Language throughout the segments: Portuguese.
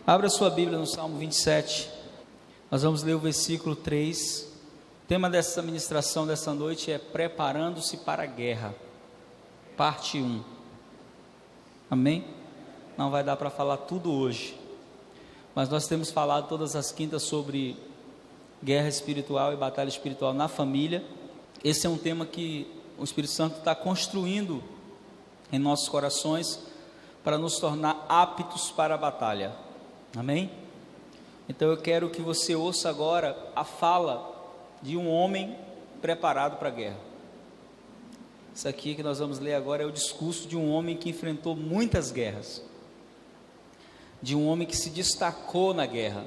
Abra sua Bíblia no Salmo 27, nós vamos ler o versículo 3, o tema dessa ministração dessa noite é Preparando-se para a Guerra, parte 1, amém? Não vai dar para falar tudo hoje, mas nós temos falado todas as quintas sobre guerra espiritual e batalha espiritual na família. Esse é um tema que o Espírito Santo está construindo em nossos corações para nos tornar aptos para a batalha. Amém? Então eu quero que você ouça agora a fala de um homem preparado para a guerra. Isso aqui que nós vamos ler agora é o discurso de um homem que enfrentou muitas guerras, de um homem que se destacou na guerra,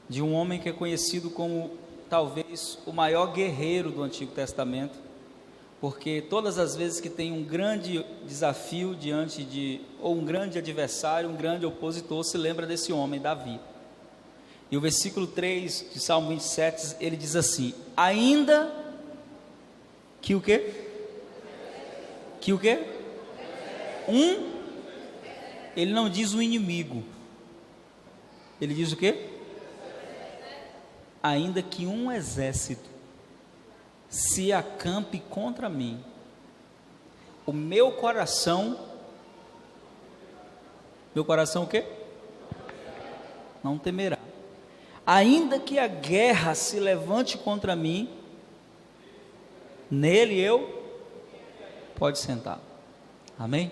de um homem que é conhecido como talvez o maior guerreiro do Antigo Testamento, porque todas as vezes que tem um grande desafio diante de, ou um grande adversário, um grande opositor, se lembra desse homem, Davi. E o versículo 3 de Salmo 27, ele diz assim: ainda que o quê? Que o quê? Ele não diz o inimigo, ele diz o quê? Ainda que um exército se acampe contra mim, o meu coração o quê? Não temerá. Ainda que a guerra se levante contra mim, nele eu pode sentar. Amém?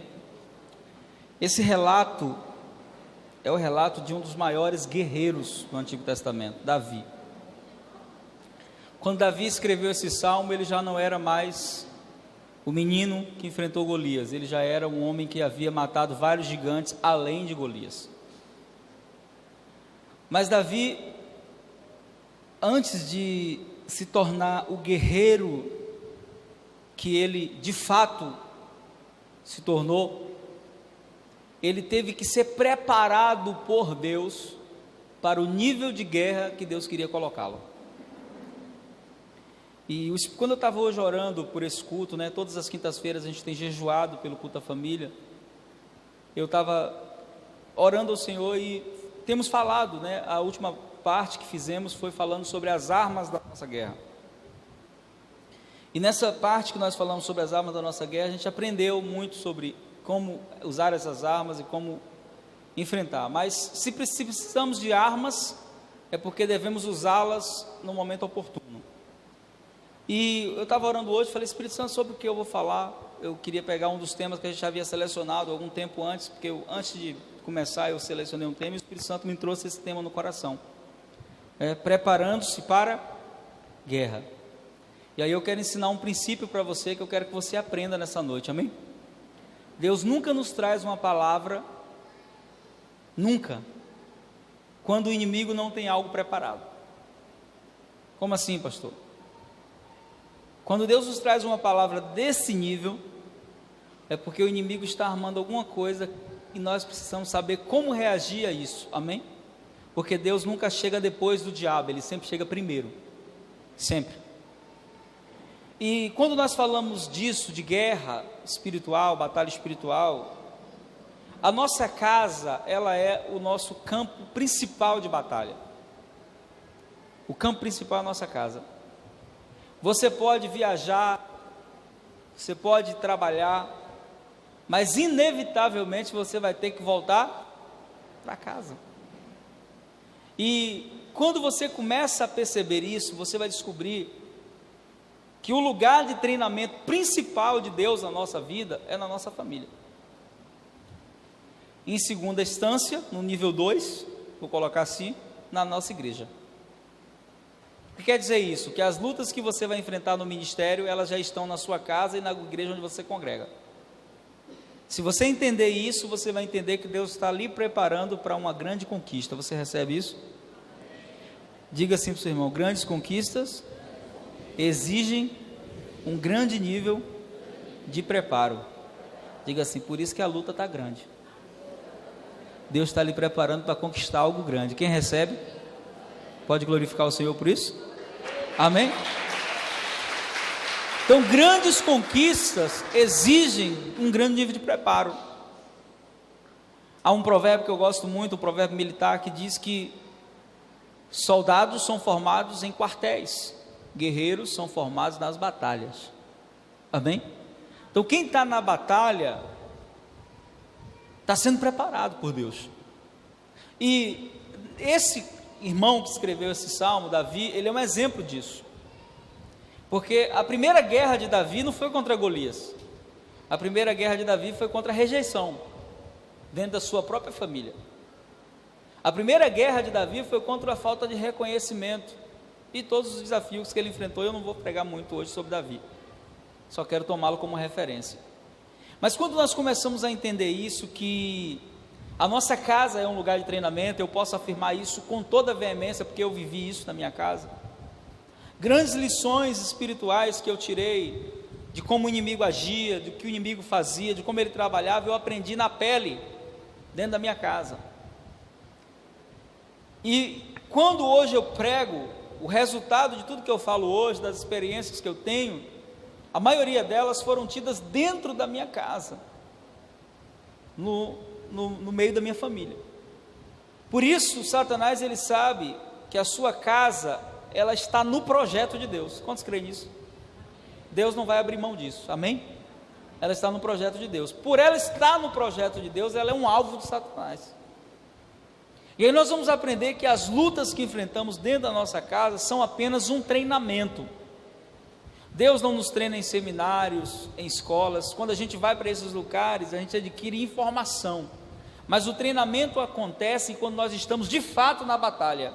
Esse relato é o relato de um dos maiores guerreiros do Antigo Testamento, Davi. Quando Davi escreveu esse salmo, ele já não era mais o menino que enfrentou Golias, ele já era um homem que havia matado vários gigantes além de Golias. Mas Davi, antes de se tornar o guerreiro que ele de fato se tornou, ele teve que ser preparado por Deus para o nível de guerra que Deus queria colocá-lo. E quando eu estava hoje orando por esse culto, né, todas as quintas-feiras a gente tem jejuado pelo culto da família, eu estava orando ao Senhor e temos falado, né, a última parte que fizemos foi falando sobre as armas da nossa guerra. E nessa parte que nós falamos sobre as armas da nossa guerra, a gente aprendeu muito sobre como usar essas armas e como enfrentar. Mas se precisamos de armas, é porque devemos usá-las no momento oportuno. E eu estava orando hoje, falei: Espírito Santo, sobre o que eu vou falar? Eu queria pegar um dos temas que a gente já havia selecionado algum tempo antes, porque antes de começar eu selecionei um tema e o Espírito Santo me trouxe esse tema no coração, preparando-se para guerra. E aí eu quero ensinar um princípio para você, que eu quero que você aprenda nessa noite, amém? Deus nunca nos traz uma palavra, nunca, quando o inimigo não tem algo preparado. Como assim, pastor? Quando Deus nos traz uma palavra desse nível, é porque o inimigo está armando alguma coisa e nós precisamos saber como reagir a isso, amém? Porque Deus nunca chega depois do diabo, ele sempre chega primeiro, sempre. E quando nós falamos disso, de guerra espiritual, batalha espiritual, a nossa casa, ela é o nosso campo principal de batalha. O campo principal é a nossa casa. Você pode viajar, você pode trabalhar, mas inevitavelmente você vai ter que voltar para casa. E quando você começa a perceber isso, você vai descobrir que o lugar de treinamento principal de Deus na nossa vida é na nossa família. Em segunda instância, no nível 2, vou colocar assim, na nossa igreja. O que quer dizer isso? Que as lutas que você vai enfrentar no ministério, elas já estão na sua casa e na igreja onde você congrega. Se você entender isso, você vai entender que Deus está ali preparando para uma grande conquista. Você recebe isso? Diga assim para o seu irmão: grandes conquistas exigem um grande nível de preparo. Diga assim: por isso que a luta está grande. Deus está lhe preparando para conquistar algo grande. Quem recebe, pode glorificar o Senhor por isso? Amém? Então, grandes conquistas exigem um grande nível de preparo. Há um provérbio que eu gosto muito, um provérbio militar, que diz que soldados são formados em quartéis, guerreiros são formados nas batalhas. Amém? Então quem está na batalha está sendo preparado por Deus. E esse irmão que escreveu esse salmo, Davi, ele é um exemplo disso. Porque a primeira guerra de Davi não foi contra Golias. A primeira guerra de Davi foi contra a rejeição dentro da sua própria família. A primeira guerra de Davi foi contra a falta de reconhecimento e todos os desafios que ele enfrentou. Eu não vou pregar muito hoje sobre Davi, só quero tomá-lo como referência. Mas quando nós começamos a entender isso, que a nossa casa é um lugar de treinamento, eu posso afirmar isso com toda a veemência, porque eu vivi isso na minha casa. Grandes lições espirituais que eu tirei de como o inimigo agia, do que o inimigo fazia, de como ele trabalhava, eu aprendi na pele, dentro da minha casa. E quando hoje eu prego, o resultado de tudo que eu falo hoje, das experiências que eu tenho, a maioria delas foram tidas dentro da minha casa, no meio da minha família. Por isso, Satanás, ele sabe que a sua casa, ela está no projeto de Deus. Quantos creem nisso? Deus não vai abrir mão disso, amém? Ela está no projeto de Deus. Por ela estar no projeto de Deus, ela é um alvo de Satanás. E aí nós vamos aprender que as lutas que enfrentamos dentro da nossa casa são apenas um treinamento. Deus não nos treina em seminários, em escolas. Quando a gente vai para esses lugares, a gente adquire informação. Mas o treinamento acontece quando nós estamos de fato na batalha.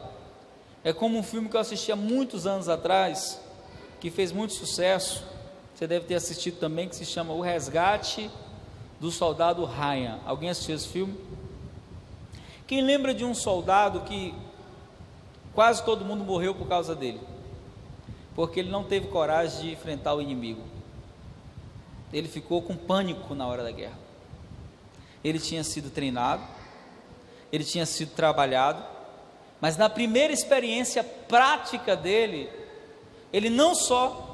É como um filme que eu assisti há muitos anos atrás, que fez muito sucesso, você deve ter assistido também, que se chama O Resgate do Soldado Ryan. Alguém assistiu esse filme? Quem lembra de um soldado que quase todo mundo morreu por causa dele? Porque ele não teve coragem de enfrentar o inimigo. Ele ficou com pânico na hora da guerra. Ele tinha sido treinado, ele tinha sido trabalhado, mas na primeira experiência prática dele, ele não só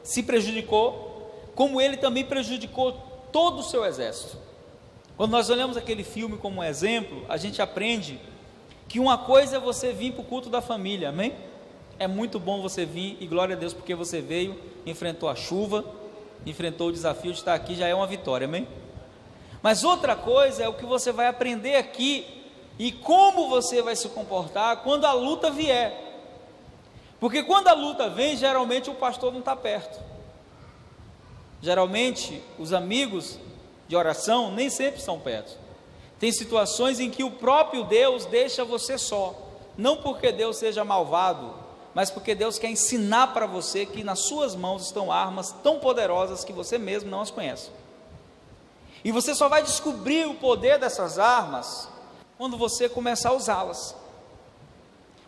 se prejudicou, como ele também prejudicou todo o seu exército. Quando nós olhamos aquele filme como um exemplo, a gente aprende que uma coisa é você vir para o culto da família, amém? É muito bom você vir, e glória a Deus porque você veio, enfrentou a chuva, enfrentou o desafio de estar aqui, já é uma vitória, amém? Mas outra coisa é o que você vai aprender aqui, e como você vai se comportar quando a luta vier. Porque quando a luta vem, geralmente o pastor não está perto. Geralmente os amigos de oração nem sempre estão perto. Tem situações em que o próprio Deus deixa você só, não porque Deus seja malvado, mas porque Deus quer ensinar para você que nas suas mãos estão armas tão poderosas que você mesmo não as conhece. E você só vai descobrir o poder dessas armas quando você começar a usá-las.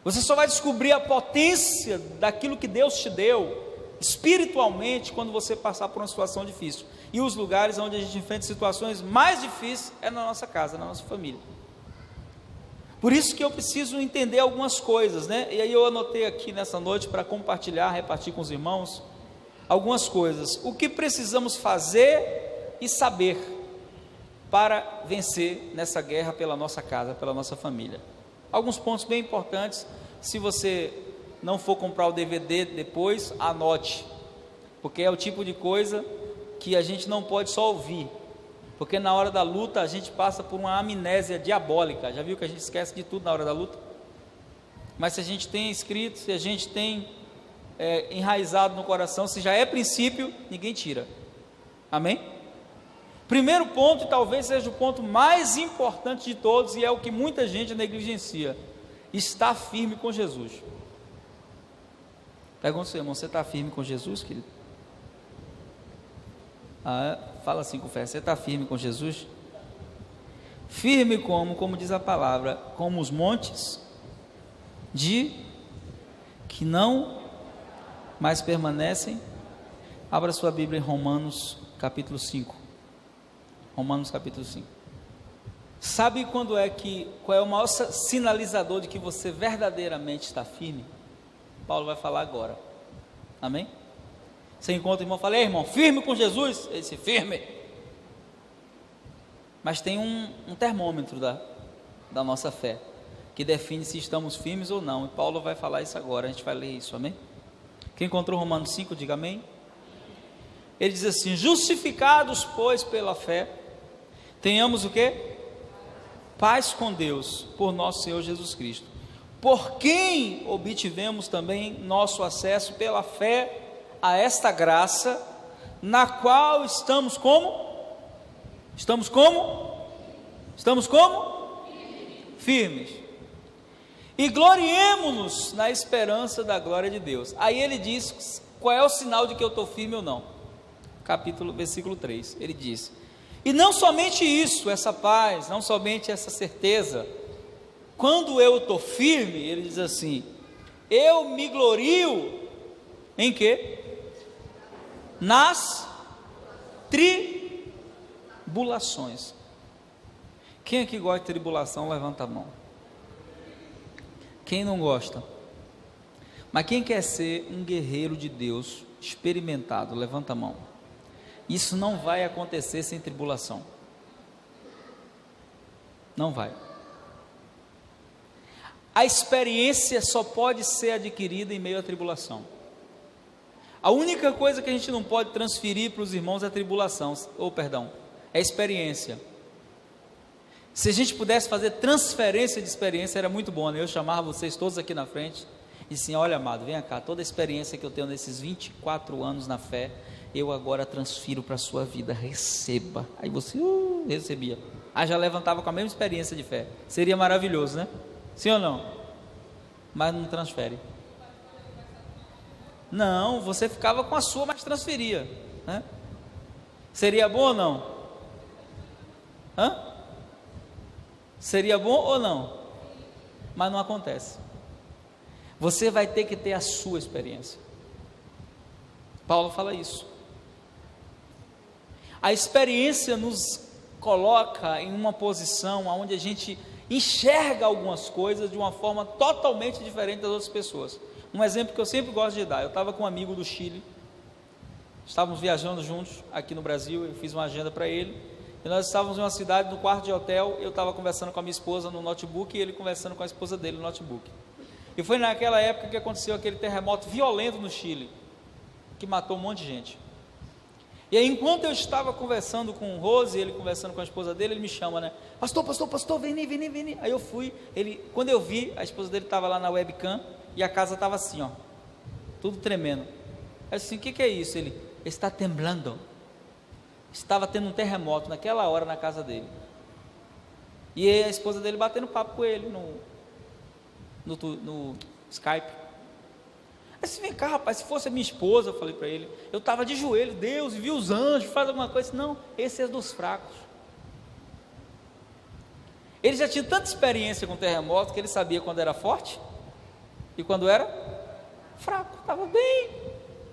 Você só vai descobrir a potência daquilo que Deus te deu espiritualmente quando você passar por uma situação difícil. E os lugares onde a gente enfrenta situações mais difíceis é na nossa casa, na nossa família. Por isso que eu preciso entender algumas coisas, né? E aí eu anotei aqui nessa noite para compartilhar, repartir com os irmãos algumas coisas. O que precisamos fazer e saber para vencer nessa guerra pela nossa casa, pela nossa família. Alguns pontos bem importantes. Se você não for comprar o DVD depois, anote, porque é o tipo de coisa que a gente não pode só ouvir, porque na hora da luta a gente passa por uma amnésia diabólica. Já viu que a gente esquece de tudo na hora da luta? Mas se a gente tem escrito, se a gente tem enraizado no coração, se já é princípio, ninguém tira. Amém? Primeiro ponto, e talvez seja o ponto mais importante de todos, e é o que muita gente negligencia: estar firme com Jesus. Pergunta ao seu irmão: você está firme com Jesus, querido? Fala assim com fé: você está firme com Jesus? Firme como diz a palavra, como os montes que não mais permanecem. Abra sua Bíblia em Romanos capítulo 5. Romanos capítulo 5. Sabe qual é o maior sinalizador de que você verdadeiramente está firme? Paulo vai falar agora. Amém? Você encontra o irmão e fala: ei, irmão, firme com Jesus? Ele disse: firme. Mas tem um termômetro da nossa fé, que define se estamos firmes ou não, e Paulo vai falar isso agora, a gente vai ler isso, amém? Quem encontrou Romanos 5, diga amém. Ele diz assim: justificados, pois, pela fé, tenhamos o quê? Paz com Deus, por nosso Senhor Jesus Cristo, por quem obtivemos também nosso acesso pela fé a esta graça, na qual estamos como? Estamos como? Estamos como? Firmes. E gloriemo-nos na esperança da glória de Deus. Aí ele diz qual é o sinal de que eu estou firme ou não. Versículo 3, ele diz: e não somente isso, essa paz, não somente essa certeza, quando eu estou firme, ele diz assim: eu me glorio em quê? Nas tribulações. Quem aqui gosta de tribulação, levanta a mão. Quem não gosta? Mas quem quer ser um guerreiro de Deus, experimentado, levanta a mão. Isso não vai acontecer sem tribulação. Não vai. A experiência só pode ser adquirida em meio à tribulação. A única coisa que a gente não pode transferir para os irmãos é a tribulação, é a experiência. Se a gente pudesse fazer transferência de experiência, era muito bom, né? Eu chamava vocês todos aqui na frente e assim: olha, amado, vem cá, toda a experiência que eu tenho nesses 24 anos na fé, eu agora transfiro para a sua vida, receba. Aí você, recebia. Aí já levantava com a mesma experiência de fé. Seria maravilhoso, né? Sim ou não? Mas não transfere. Não, você ficava com a sua, mas transferia, né? Seria bom ou não? Seria bom ou não? Mas não acontece. Você vai ter que ter a sua experiência. Paulo fala isso. A experiência nos coloca em uma posição onde a gente enxerga algumas coisas de uma forma totalmente diferente das outras pessoas. Um exemplo que eu sempre gosto de dar: eu estava com um amigo do Chile, estávamos viajando juntos aqui no Brasil, eu fiz uma agenda para ele, e nós estávamos em uma cidade, no quarto de hotel, eu estava conversando com a minha esposa no notebook, e ele conversando com a esposa dele no notebook, e foi naquela época que aconteceu aquele terremoto violento no Chile, que matou um monte de gente. E aí, enquanto eu estava conversando com o Rose, ele conversando com a esposa dele, ele me chama, né? Pastor, vem. Aí eu fui, quando eu vi, a esposa dele estava lá na webcam, e a casa estava assim, ó, tudo tremendo. Eu disse assim: o que é isso? Ele está temblando. Estava tendo um terremoto naquela hora na casa dele. E a esposa dele batendo papo com ele no Skype. Aí disse: vem cá, rapaz, se fosse a minha esposa, eu falei para ele, eu estava de joelho, Deus, e vi os anjos, faz alguma coisa. Não, esse é dos fracos. Ele já tinha tanta experiência com terremoto que ele sabia quando era forte e quando era fraco. Estava bem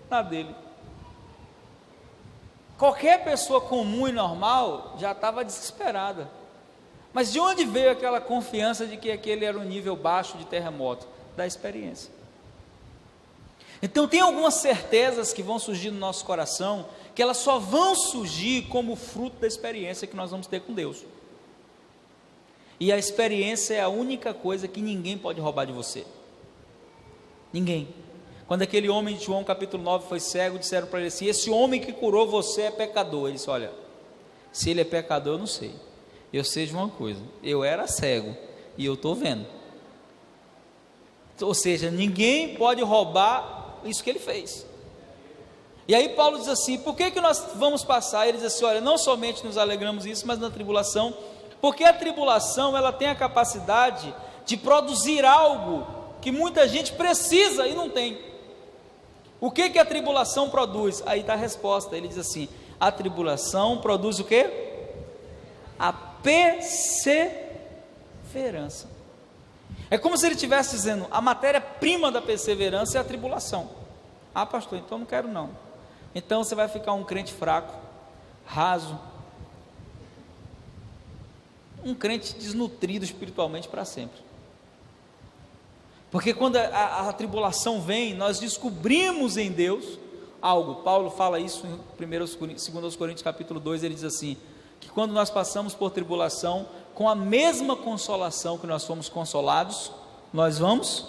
na dele. Qualquer pessoa comum e normal já estava desesperada. Mas de onde veio aquela confiança de que aquele era um nível baixo de terremoto? Da experiência. Então tem algumas certezas que vão surgir no nosso coração, que elas só vão surgir como fruto da experiência que nós vamos ter com Deus. E a experiência é a única coisa que ninguém pode roubar de você. Ninguém. Quando aquele homem de João capítulo 9 foi cego, disseram para ele assim: esse homem que curou você é pecador. Ele disse: olha, se ele é pecador, eu não sei. Eu sei de uma coisa: eu era cego e eu estou vendo. Ou seja, ninguém pode roubar isso que ele fez. E aí Paulo diz assim: por que nós vamos passar? Ele diz assim: olha, não somente nos alegramos isso, mas na tribulação, porque a tribulação ela tem a capacidade de produzir algo que muita gente precisa e não tem. O que a tribulação produz? Aí está a resposta. Ele diz assim: a tribulação produz o quê? A perseverança. É como se ele estivesse dizendo: a matéria-prima da perseverança é a tribulação. Ah, pastor, então não quero não. Então você vai ficar um crente fraco, raso, um crente desnutrido espiritualmente para sempre. Porque quando a tribulação vem, nós descobrimos em Deus algo. Paulo fala isso em 2 Coríntios capítulo 2, ele diz assim: que quando nós passamos por tribulação, com a mesma consolação que nós fomos consolados, nós vamos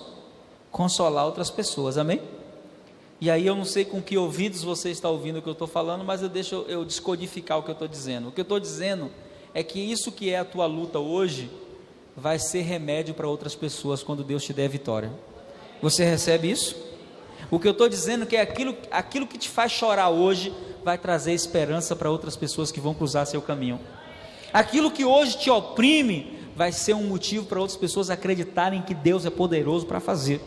consolar outras pessoas, amém? E aí eu não sei com que ouvidos você está ouvindo o que eu estou falando, mas eu descodificar o que eu estou dizendo. O que eu estou dizendo é que isso que é a tua luta hoje, vai ser remédio para outras pessoas quando Deus te der vitória. Você recebe isso? O que eu estou dizendo é que aquilo que te faz chorar hoje, vai trazer esperança para outras pessoas que vão cruzar seu caminho. Aquilo que hoje te oprime, vai ser um motivo para outras pessoas acreditarem que Deus é poderoso para fazer.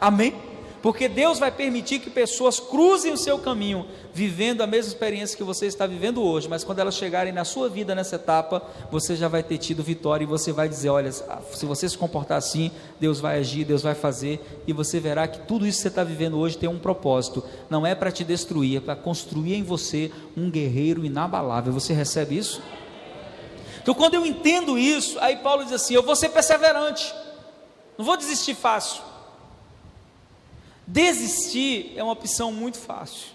Amém? Porque Deus vai permitir que pessoas cruzem o seu caminho, vivendo a mesma experiência que você está vivendo hoje, mas quando elas chegarem na sua vida nessa etapa, você já vai ter tido vitória, e você vai dizer, olha, se você se comportar assim, Deus vai agir, Deus vai fazer, e você verá que tudo isso que você está vivendo hoje tem um propósito, não é para te destruir, é para construir em você um guerreiro inabalável. Você recebe isso? Então quando eu entendo isso, aí Paulo diz assim, eu vou ser perseverante, não vou desistir fácil. Desistir é uma opção muito fácil.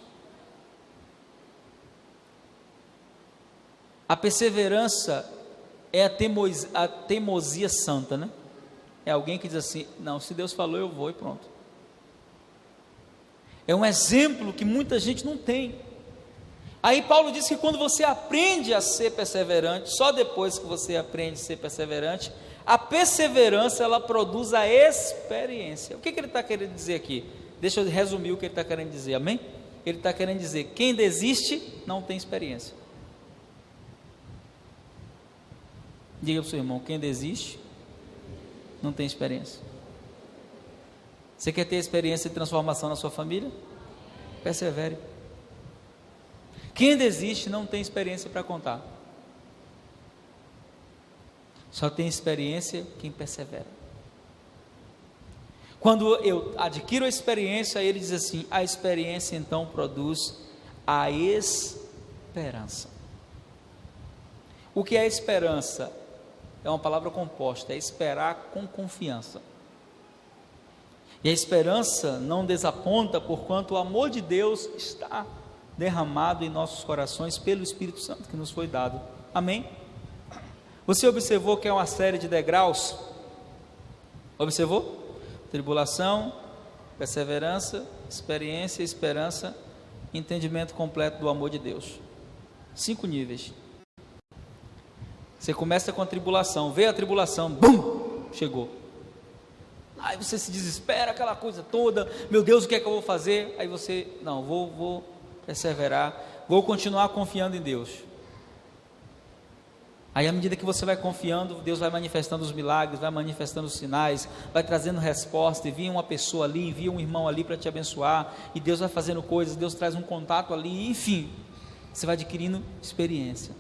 A perseverança é a teimosia santa, né? É alguém que diz assim, não, se Deus falou eu vou e pronto. É um exemplo que muita gente não tem. Aí Paulo diz que quando você aprende a ser perseverante, só depois que você aprende a ser perseverante, a perseverança ela produz a experiência. O que ele está querendo dizer aqui? Deixa eu resumir o que ele está querendo dizer, amém? Ele está querendo dizer, quem desiste não tem experiência. Diga para o seu irmão, quem desiste não tem experiência. Você quer ter experiência de transformação na sua família? Persevere. Quem desiste não tem experiência para contar. Só tem experiência quem persevera. Quando eu adquiro a experiência, ele diz assim, a experiência então produz a esperança. O que é esperança? É uma palavra composta, é esperar com confiança. E a esperança não desaponta, porquanto o amor de Deus está derramado em nossos corações pelo Espírito Santo que nos foi dado. Amém? Você observou que é uma série de degraus? Observou? Tribulação, perseverança, experiência, esperança, entendimento completo do amor de Deus. 5 níveis. Você começa com a tribulação, vê a tribulação, bum, chegou. Aí você se desespera, aquela coisa toda, meu Deus, o que é que eu vou fazer? Aí você, não, vou perseverar, vou continuar confiando em Deus. Aí à medida que você vai confiando, Deus vai manifestando os milagres, vai manifestando os sinais, vai trazendo resposta, envia uma pessoa ali, envia um irmão ali para te abençoar, e Deus vai fazendo coisas, Deus traz um contato ali, enfim, você vai adquirindo experiência.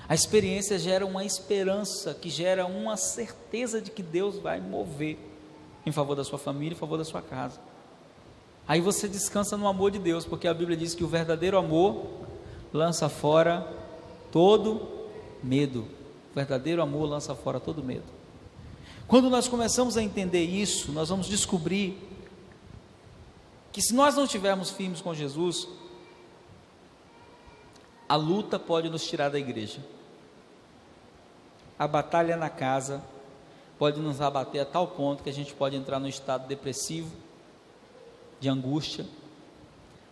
A experiência gera uma esperança, que gera uma certeza de que Deus vai mover em favor da sua família, em favor da sua casa. Aí você descansa no amor de Deus, porque a Bíblia diz que o verdadeiro amor lança fora todo medo. O verdadeiro amor lança fora todo medo. Quando nós começamos a entender isso, nós vamos descobrir que se nós não estivermos firmes com Jesus, a luta pode nos tirar da igreja. A batalha na casa pode nos abater a tal ponto que a gente pode entrar num estado depressivo, de angústia,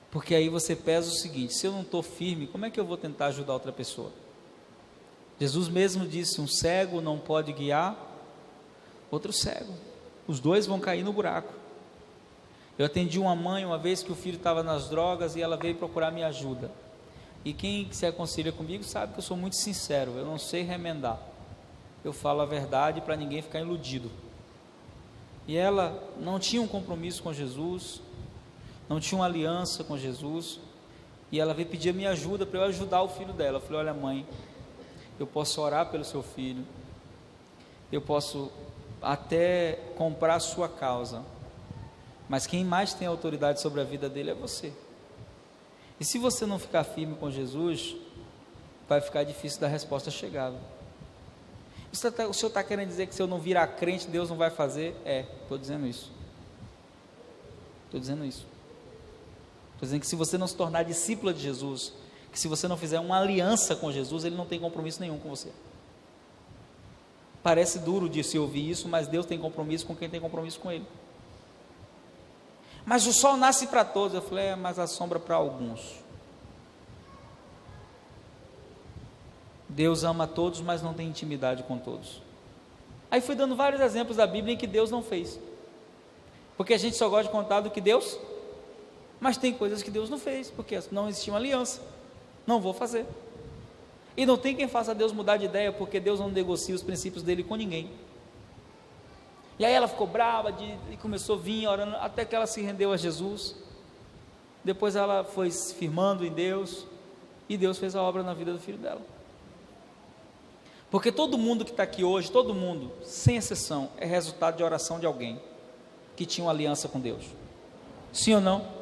porque aí você pesa o seguinte, se eu não estou firme, como é que eu vou tentar ajudar outra pessoa? Jesus mesmo disse, um cego não pode guiar outro cego, os dois vão cair no buraco. Eu atendi uma mãe uma vez que o filho estava nas drogas e ela veio procurar minha ajuda, e quem se aconselha comigo sabe que eu sou muito sincero, eu não sei remendar, eu falo a verdade para ninguém ficar iludido. E ela não tinha um compromisso com Jesus, não tinha uma aliança com Jesus, e ela veio pedir a minha ajuda para eu ajudar o filho dela. Eu falei, olha mãe, eu posso orar pelo seu filho, eu posso até comprar a sua causa, mas quem mais tem autoridade sobre a vida dele é você. E se você não ficar firme com Jesus, vai ficar difícil da resposta chegar. O senhor está querendo dizer que se eu não virar crente, Deus não vai fazer? Estou dizendo isso. Estou dizendo que se você não se tornar discípula de Jesus, que que se você não fizer uma aliança com Jesus, Ele não tem compromisso nenhum com você. Parece duro de se ouvir isso, mas Deus tem compromisso com quem tem compromisso com Ele. Mas o sol nasce para todos. Eu falei, mas a sombra para alguns. Deus ama a todos, mas não tem intimidade com todos. Aí fui dando vários exemplos da Bíblia em que Deus não fez. Porque a gente só gosta de contar do que Deus, mas tem coisas que Deus não fez, porque não existia uma aliança. Não vou fazer. E não tem quem faça Deus mudar de ideia, porque Deus não negocia os princípios dele com ninguém. E aí ela ficou brava e começou a vir orando, até que ela se rendeu a Jesus. Depois ela foi se firmando em Deus, e Deus fez a obra na vida do filho dela. Porque todo mundo que está aqui hoje, todo mundo, sem exceção, é resultado de oração de alguém que tinha uma aliança com Deus. Sim ou não?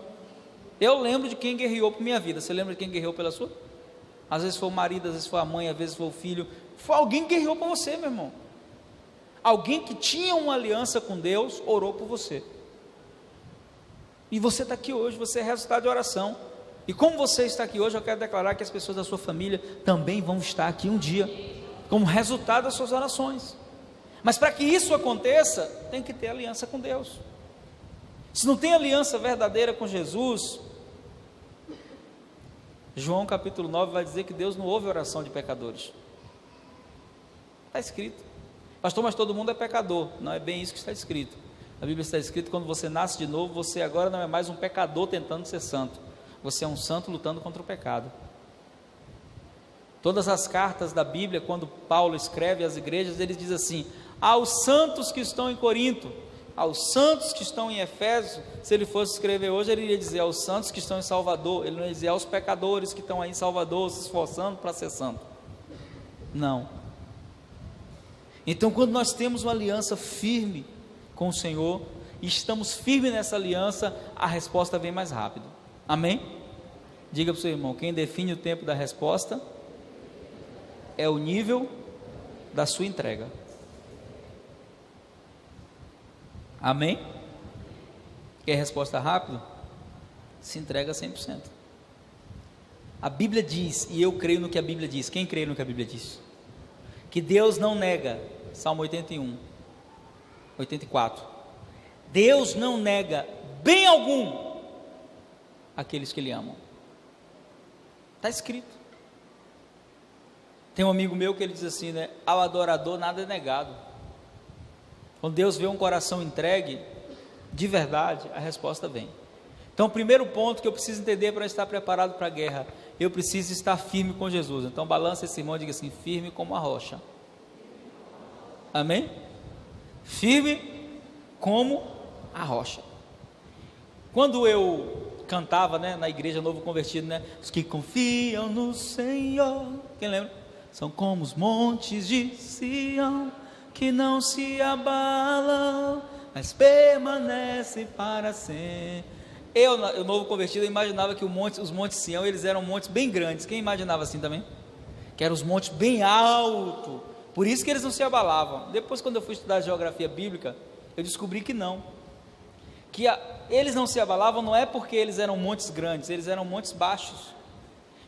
Eu lembro de quem guerreou por minha vida. Você lembra de quem guerreou pela sua? Às vezes foi o marido, às vezes foi a mãe, às vezes foi o filho. Foi alguém que guerreou por você, meu irmão. Alguém que tinha uma aliança com Deus, orou por você. E você está aqui hoje, você é resultado de oração. E como você está aqui hoje, eu quero declarar que as pessoas da sua família também vão estar aqui um dia, como resultado das suas orações. Mas para que isso aconteça, tem que ter aliança com Deus. Se não tem aliança verdadeira com Jesus, João capítulo 9 vai dizer que Deus não ouve oração de pecadores. Está escrito. Pastor, mas todo mundo é pecador. Não é bem isso que está escrito. A Bíblia está escrito que quando você nasce de novo, você agora não é mais um pecador tentando ser santo. Você é um santo lutando contra o pecado. Todas as cartas da Bíblia, quando Paulo escreve às igrejas, ele diz assim: aos santos que estão em Corinto, aos santos que estão em Efésio. Se ele fosse escrever hoje, ele iria dizer aos santos que estão em Salvador. Ele não ia dizer aos pecadores que estão aí em Salvador se esforçando para ser santo. Não. Então, quando nós temos uma aliança firme com o Senhor, e estamos firmes nessa aliança, a resposta vem mais rápido. Amém? Diga para o seu irmão: quem define o tempo da resposta é o nível da sua entrega. Amém? Quer resposta rápida? Se entrega 100%. A Bíblia diz, e eu creio no que a Bíblia diz. Quem crê no que a Bíblia diz? Que Deus não nega. Salmo 81, 84. Deus não nega bem algum àqueles que Ele amam. Está escrito. Tem um amigo meu que ele diz assim, né? Ao adorador nada é negado. Quando Deus vê um coração entregue, de verdade, a resposta vem. Então, o primeiro ponto que eu preciso entender para estar preparado para a guerra, eu preciso estar firme com Jesus. Então, balança esse irmão e diga assim: firme como a rocha. Amém? Firme como a rocha. Quando eu cantava, né, na igreja Novo Convertido, né? Os que confiam no Senhor, quem lembra? São como os montes de Sião, que não se abalam, mas permanecem para sempre. Eu Novo Convertido, eu imaginava que os montes Sião, eles eram montes bem grandes. Quem imaginava assim também? Que eram os montes bem altos, por isso que eles não se abalavam. Depois, quando eu fui estudar geografia bíblica, eu descobri que não, que eles não se abalavam não é porque eles eram montes grandes, eles eram montes baixos,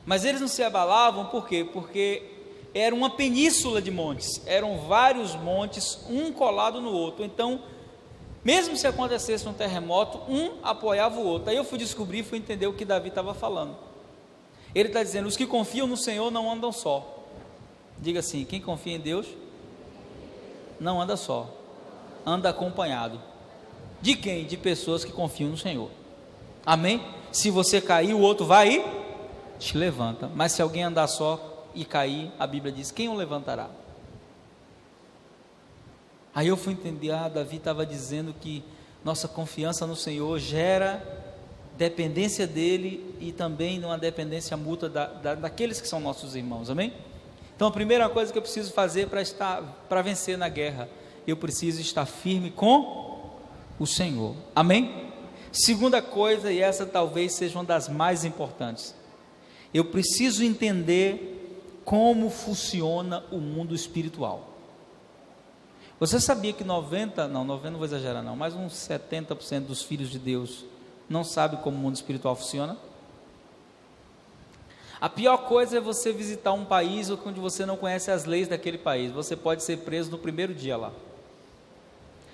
mas eles não se abalavam por quê? Porque era uma península de montes, eram vários montes, um colado no outro. Então, mesmo se acontecesse um terremoto, um apoiava o outro. Aí eu fui descobrir, fui entender o que Davi estava falando. Ele está dizendo: os que confiam no Senhor não andam só. Diga assim: quem confia em Deus não anda só, anda acompanhado. De quem? De pessoas que confiam no Senhor. Amém? Se você cair, o outro vai e te levanta. Mas se alguém andar só e cair, a Bíblia diz: quem o levantará? Aí eu fui entender, Davi estava dizendo que nossa confiança no Senhor gera dependência dele e também uma dependência mútua daqueles que são nossos irmãos. Amém? Então, a primeira coisa que eu preciso fazer para vencer na guerra, eu preciso estar firme com o Senhor. Amém? Segunda coisa, e essa talvez seja uma das mais importantes, eu preciso entender como funciona o mundo espiritual. Você sabia que 90 não vou exagerar não, mas uns 70% dos filhos de Deus não sabem como o mundo espiritual funciona? A pior coisa é você visitar um país onde você não conhece as leis daquele país. Você pode ser preso no primeiro dia lá.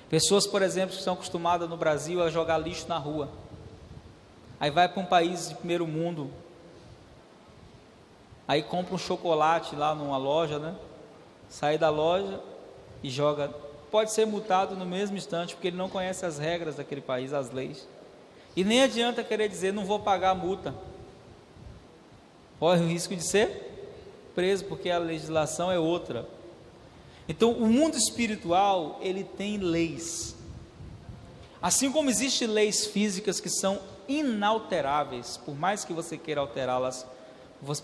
Pessoas, por exemplo, que estão acostumadas no Brasil a jogar lixo na rua. Aí vai para um país de primeiro mundo. Aí compra um chocolate lá numa loja, né? Sai da loja e joga. Pode ser multado no mesmo instante, porque ele não conhece as regras daquele país, as leis. E nem adianta querer dizer, não vou pagar a multa. Corre o risco de ser preso, porque a legislação é outra. Então, o mundo espiritual, ele tem leis. Assim como existem leis físicas que são inalteráveis, por mais que você queira alterá-las,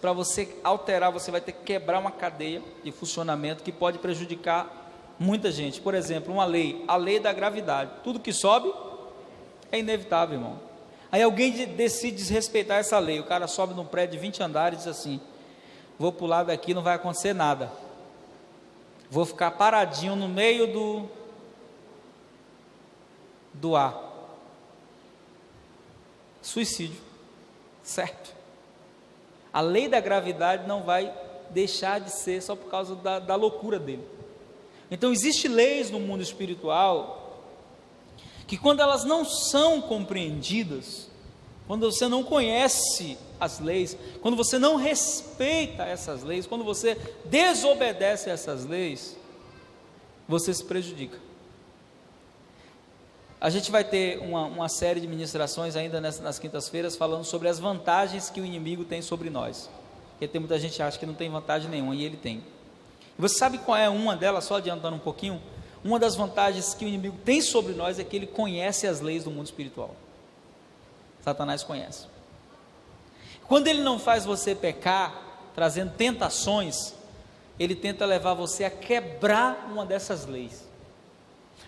para você alterar, você vai ter que quebrar uma cadeia de funcionamento que pode prejudicar muita gente. Por exemplo, uma lei, a lei da gravidade. Tudo que sobe é inevitável, irmão. Aí alguém decide desrespeitar essa lei. O cara sobe num prédio de 20 andares e diz assim: vou pular daqui, não vai acontecer nada. Vou ficar paradinho no meio do ar. Suicídio, certo? A lei da gravidade não vai deixar de ser só por causa da loucura dele. Então existem leis no mundo espiritual que, quando elas não são compreendidas, quando você não conhece as leis, quando você não respeita essas leis, quando você desobedece essas leis, você se prejudica. A gente vai ter uma série de ministrações ainda nas quintas-feiras falando sobre as vantagens que o inimigo tem sobre nós, porque tem muita gente que acha que não tem vantagem nenhuma, e ele tem. E você sabe qual é uma delas, só adiantando um pouquinho? Uma das vantagens que o inimigo tem sobre nós é que ele conhece as leis do mundo espiritual. Satanás conhece. Quando ele não faz você pecar, trazendo tentações, ele tenta levar você a quebrar uma dessas leis.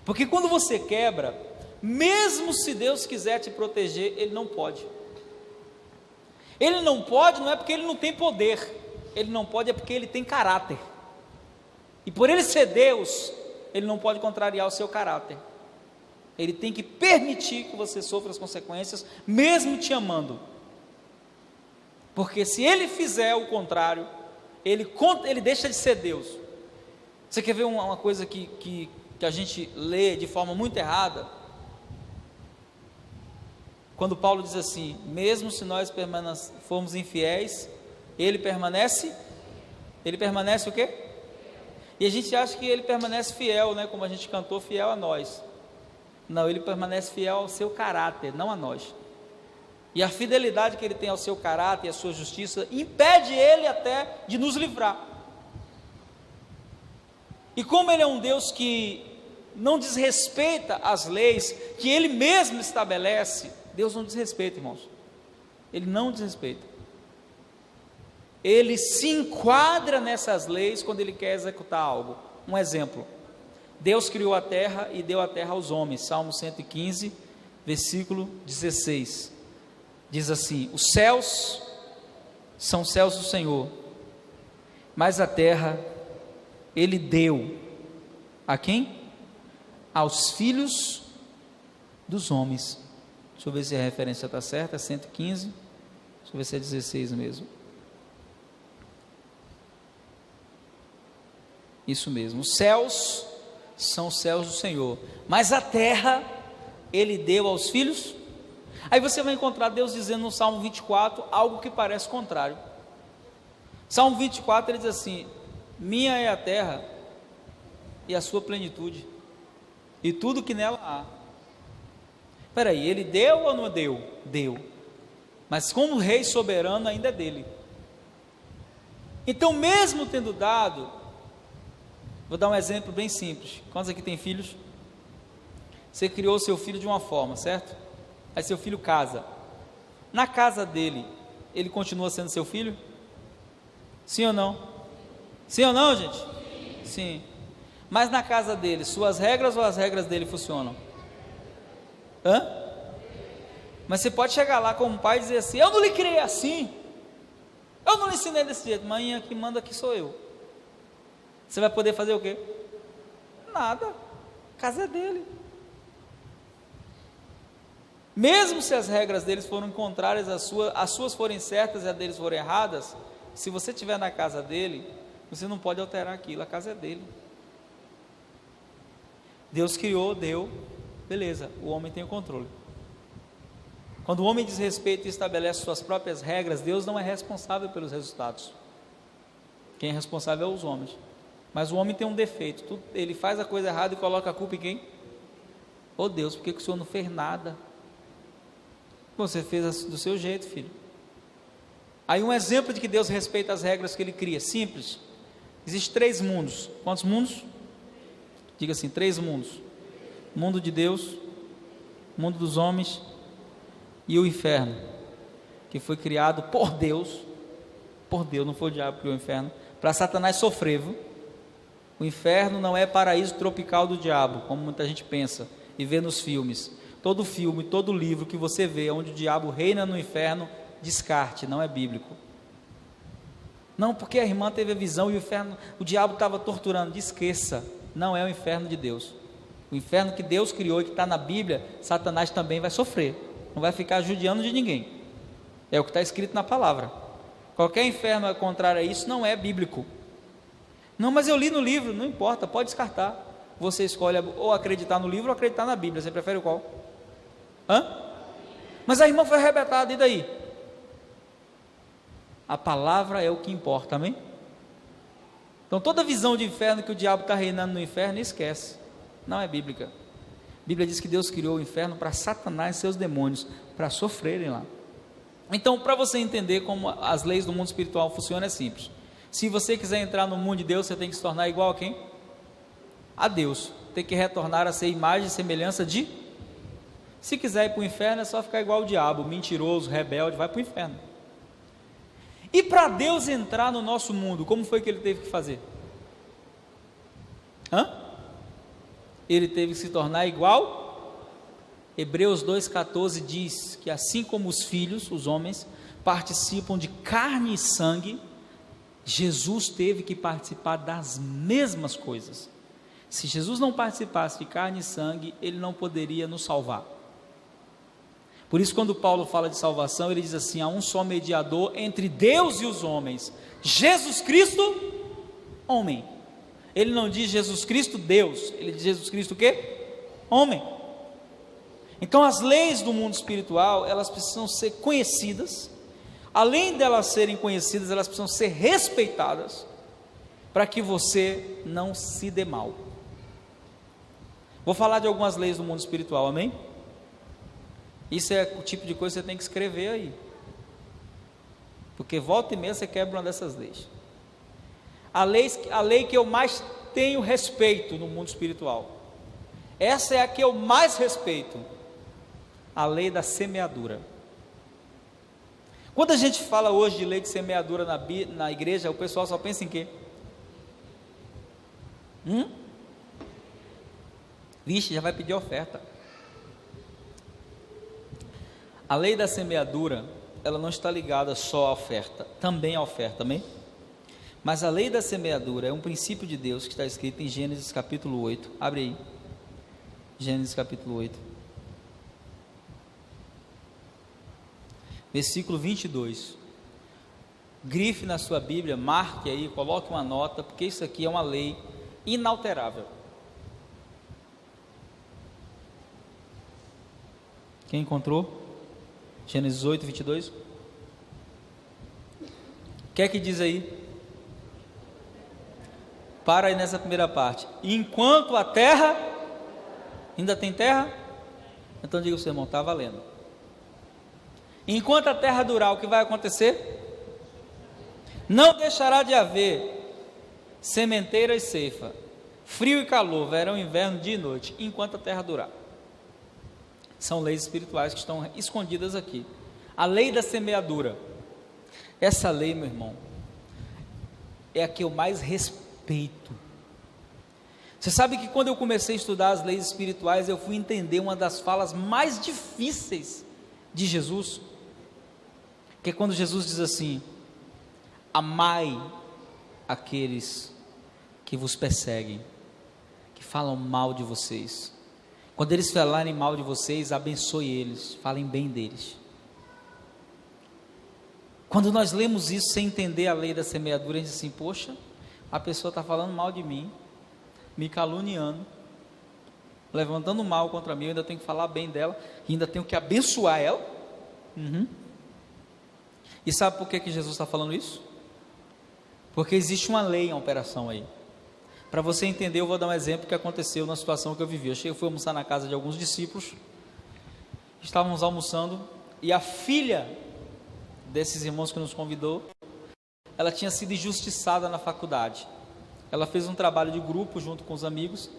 Porque quando você quebra, mesmo se Deus quiser te proteger, ele não pode. Ele não pode, não é porque ele não tem poder, ele não pode é porque ele tem caráter. E por ele ser Deus, ele não pode contrariar o seu caráter. Ele tem que permitir que você sofra as consequências, mesmo te amando. Porque se ele fizer o contrário, ele deixa de ser Deus. Você quer ver uma coisa que a gente lê de forma muito errada? Quando Paulo diz assim: mesmo se nós formos infiéis, ele permanece o quê? E a gente acha que ele permanece fiel, né? Como a gente cantou, fiel a nós. Não, ele permanece fiel ao seu caráter, não a nós. E a fidelidade que ele tem ao seu caráter e à sua justiça impede ele até de nos livrar. E como ele é um Deus que não desrespeita as leis que ele mesmo estabelece, Deus não desrespeita, irmãos. Ele não desrespeita. Ele se enquadra nessas leis quando ele quer executar algo. Um exemplo: Deus criou a terra e deu a terra aos homens. Salmo 115, versículo 16. Diz assim: os céus são céus do Senhor, mas a terra Ele deu a quem? Aos filhos dos homens. Deixa eu ver se a referência está certa, é 115, deixa eu ver se é 16 mesmo. Isso mesmo, os céus são os céus do Senhor, mas a terra Ele deu aos filhos. Aí você vai encontrar Deus dizendo no Salmo 24 algo que parece contrário. Salmo 24 ele diz assim: minha é a terra e a sua plenitude, e tudo que nela há. Espera aí, ele deu ou não deu? Deu, mas como rei soberano ainda é dele. Então, mesmo tendo dado, vou dar um exemplo bem simples. Quantos aqui tem filhos? Você criou seu filho de uma forma, certo? Aí seu filho casa. Na casa dele, ele continua sendo seu filho? Sim ou não? Sim ou não, gente? Sim. Mas na casa dele, suas regras ou as regras dele funcionam? Hã? Mas você pode chegar lá como pai e dizer assim: eu não lhe criei assim, eu não lhe ensinei desse jeito. Mãe, quem manda aqui sou eu. Você vai poder fazer o quê? Nada. A casa é dele. Mesmo se as regras deles foram contrárias as suas forem certas e as deles forem erradas, se você estiver na casa dele, você não pode alterar aquilo, a casa é dele. Deus criou, deu, beleza, o homem tem o controle. Quando o homem desrespeita e estabelece suas próprias regras, Deus não é responsável pelos resultados. Quem é responsável é os homens. Mas o homem tem um defeito, ele faz a coisa errada e coloca a culpa em quem? Ô Deus, por que o Senhor não fez nada? Você fez do seu jeito, filho. Aí um exemplo de que Deus respeita as regras que Ele cria, simples. Existem 3 mundos. Quantos mundos? Diga assim, 3 mundos. Mundo de Deus, mundo dos homens e o inferno, que foi criado por Deus, não foi o diabo que criou o inferno, para Satanás sofrer, viu? O inferno não é paraíso tropical do diabo, como muita gente pensa e vê nos filmes. Todo filme, todo livro que você vê onde o diabo reina no inferno, descarte, não é bíblico. Não, porque a irmã teve a visão e o diabo estava torturando. Esqueça, não é o inferno de Deus. O inferno que Deus criou e que está na Bíblia, Satanás também vai sofrer, não vai ficar judiando de ninguém. É o que está escrito na palavra. Qualquer inferno contrário a isso não é bíblico. Não, mas eu li no livro, não importa, pode descartar. Você escolhe ou acreditar no livro ou acreditar na Bíblia. Você prefere qual? Mas a irmã foi arrebatada, e daí? A palavra é o que importa, amém? Então toda visão de inferno que o diabo está reinando no inferno, esquece, não é bíblica. A Bíblia diz que Deus criou o inferno para Satanás e seus demônios, para sofrerem lá. Então, para você entender como as leis do mundo espiritual funcionam, é simples. Se você quiser entrar no mundo de Deus, você tem que se tornar igual a quem? A Deus. Tem que retornar a ser imagem e semelhança de... Se quiser ir para o inferno, é só ficar igual o diabo, mentiroso, rebelde, vai para o inferno. E para Deus entrar no nosso mundo, como foi que Ele teve que fazer? Ele teve que se tornar igual. Hebreus 2,14 diz que assim como os filhos, os homens, participam de carne e sangue, Jesus teve que participar das mesmas coisas. Se Jesus não participasse de carne e sangue, Ele não poderia nos salvar. Por isso, quando Paulo fala de salvação, ele diz assim: há um só mediador entre Deus e os homens, Jesus Cristo, homem. Ele não diz Jesus Cristo Deus, ele diz Jesus Cristo o quê? Homem. Então as leis do mundo espiritual, elas precisam ser conhecidas. Além delas serem conhecidas, elas precisam ser respeitadas, para que você não se dê mal. Vou falar de algumas leis do mundo espiritual, amém? Isso é o tipo de coisa que você tem que escrever aí, porque volta e meia você quebra uma dessas leis. A lei que eu mais tenho respeito no mundo espiritual, essa é a que eu mais respeito, a lei da semeadura. Quando a gente fala hoje de lei de semeadura na igreja, o pessoal só pensa em quê? Vixe, já vai pedir oferta. A lei da semeadura, ela não está ligada só à oferta, também à oferta, amém? Mas a lei da semeadura é um princípio de Deus que está escrito em Gênesis capítulo 8, abre aí, Gênesis capítulo 8, versículo 22, grife na sua Bíblia, marque aí, coloque uma nota, porque isso aqui é uma lei inalterável. Quem encontrou? Gênesis 8, 22. O que é que diz aí? Para aí nessa primeira parte. Enquanto a terra, ainda tem terra? Então diga o seu irmão, está valendo. Enquanto a terra durar, o que vai acontecer? Não deixará de haver sementeira e ceifa, frio e calor, verão e inverno, dia e noite, enquanto a terra durar. São leis espirituais que estão escondidas aqui. A lei da semeadura, essa lei, meu irmão, é a que eu mais respeito. Você sabe que quando eu comecei a estudar as leis espirituais, eu fui entender uma das falas mais difíceis de Jesus, que é quando Jesus diz assim: amai aqueles que vos perseguem, que falam mal de vocês. Quando eles falarem mal de vocês, abençoe eles, falem bem deles. Quando nós lemos isso sem entender a lei da semeadura, a gente diz assim: poxa, a pessoa está falando mal de mim, me caluniando, levantando mal contra mim, eu ainda tenho que falar bem dela, e ainda tenho que abençoar ela. E sabe por que Jesus está falando isso? Porque existe uma lei em operação aí. Para você entender, eu vou dar um exemplo que aconteceu na situação que eu vivi. Eu fui almoçar na casa de alguns discípulos, estávamos almoçando, e a filha desses irmãos que nos convidou, ela tinha sido injustiçada na faculdade. Ela fez um trabalho de grupo junto com os amigos,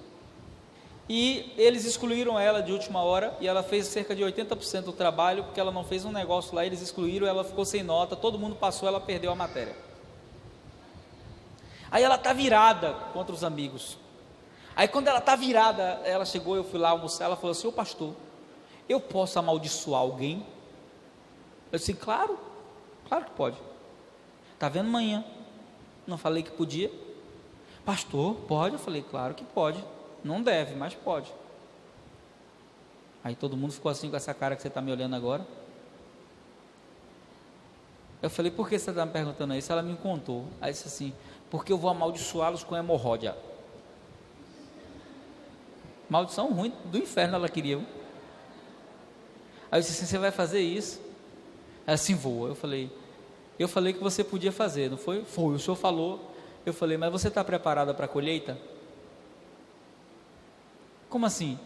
e eles excluíram ela de última hora, e ela fez cerca de 80% do trabalho, porque ela não fez um negócio lá, eles excluíram, ela ficou sem nota, todo mundo passou, ela perdeu a matéria. Aí ela está virada contra os amigos. Aí quando ela está virada, ela chegou, eu fui lá almoçar, ela falou assim: ô pastor, eu posso amaldiçoar alguém? Eu disse: claro que pode. Está vendo manhã? Não falei que podia? Pastor, pode? Eu falei: claro que pode. Não deve, mas pode. Aí todo mundo ficou assim com essa cara que você está me olhando agora. Eu falei: por que você está me perguntando isso? Ela me contou. Aí disse assim: porque eu vou amaldiçoá-los com hemorródia. Maldição ruim do inferno ela queria. Aí eu disse assim: você vai fazer isso? Ela assim: vou. Eu falei que você podia fazer, não foi? Foi, o senhor falou. Eu falei: mas você está preparada para a colheita? Como assim?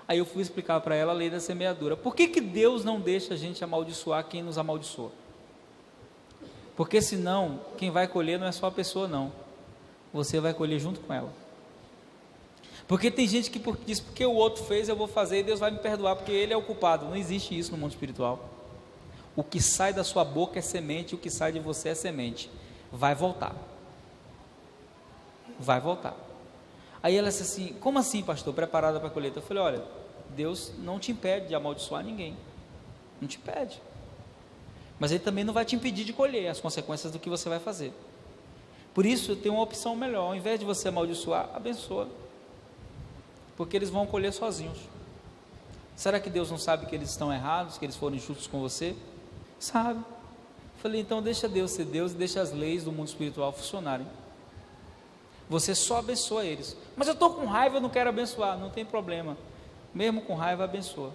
Aí eu fui explicar para ela a lei da semeadura. Por que Deus não deixa a gente amaldiçoar quem nos amaldiçoa? Porque senão, quem vai colher não é só a pessoa não, você vai colher junto com ela. Porque tem gente que diz: porque o outro fez, eu vou fazer e Deus vai me perdoar, porque ele é o culpado. Não existe isso no mundo espiritual. O que sai da sua boca é semente, o que sai de você é semente. Vai voltar. Vai voltar. Aí ela disse assim: como assim, pastor, preparada para a colheita? Eu falei: olha, Deus não te impede de amaldiçoar ninguém, não te impede, mas Ele também não vai te impedir de colher as consequências do que você vai fazer. Por isso, tem uma opção melhor: ao invés de você amaldiçoar, abençoa, porque eles vão colher sozinhos. Será que Deus não sabe que eles estão errados, que eles foram injustos com você? Sabe. Eu falei: então deixa Deus ser Deus e deixa as leis do mundo espiritual funcionarem. Você só abençoa eles. Mas eu estou com raiva, eu não quero abençoar. Não tem problema, mesmo com raiva, abençoa.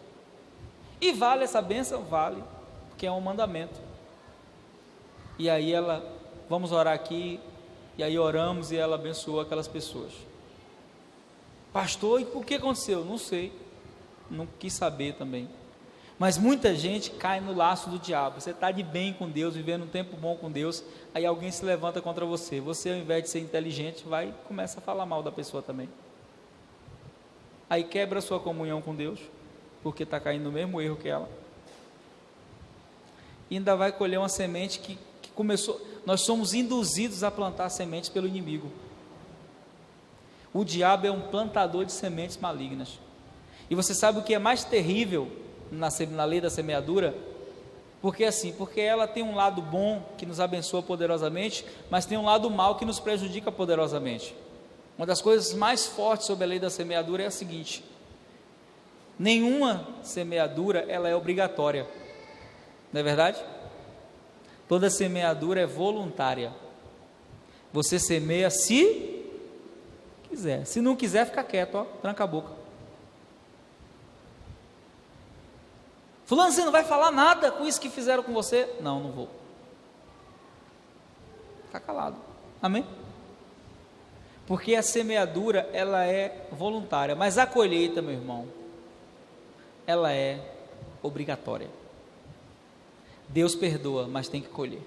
E vale essa bênção? Vale, porque é um mandamento. E aí vamos orar aqui, e aí oramos e ela abençoou aquelas pessoas. Pastor, e o que aconteceu? Não sei, não quis saber também. Mas muita gente cai no laço do diabo. Você está de bem com Deus, vivendo um tempo bom com Deus, aí alguém se levanta contra você. Você, ao invés de ser inteligente, vai e começa a falar mal da pessoa também. Aí quebra a sua comunhão com Deus, porque está caindo no mesmo erro que ela. E ainda vai colher uma semente que começou. Nós somos induzidos a plantar sementes pelo inimigo. O diabo é um plantador de sementes malignas. E você sabe o que é mais terrível na lei da semeadura? Porque ela tem um lado bom que nos abençoa poderosamente, mas tem um lado mau que nos prejudica poderosamente. Uma das coisas mais fortes sobre a lei da semeadura é a seguinte: nenhuma semeadura ela é obrigatória, não é verdade? Toda semeadura é voluntária. Você semeia se quiser, se não quiser, fica quieto, tranca a boca. Fulano, você não vai falar nada com isso que fizeram com você? Não vou. Fica calado. Amém? Porque a semeadura, ela é voluntária, mas a colheita, meu irmão, ela é obrigatória. Deus perdoa, mas tem que colher.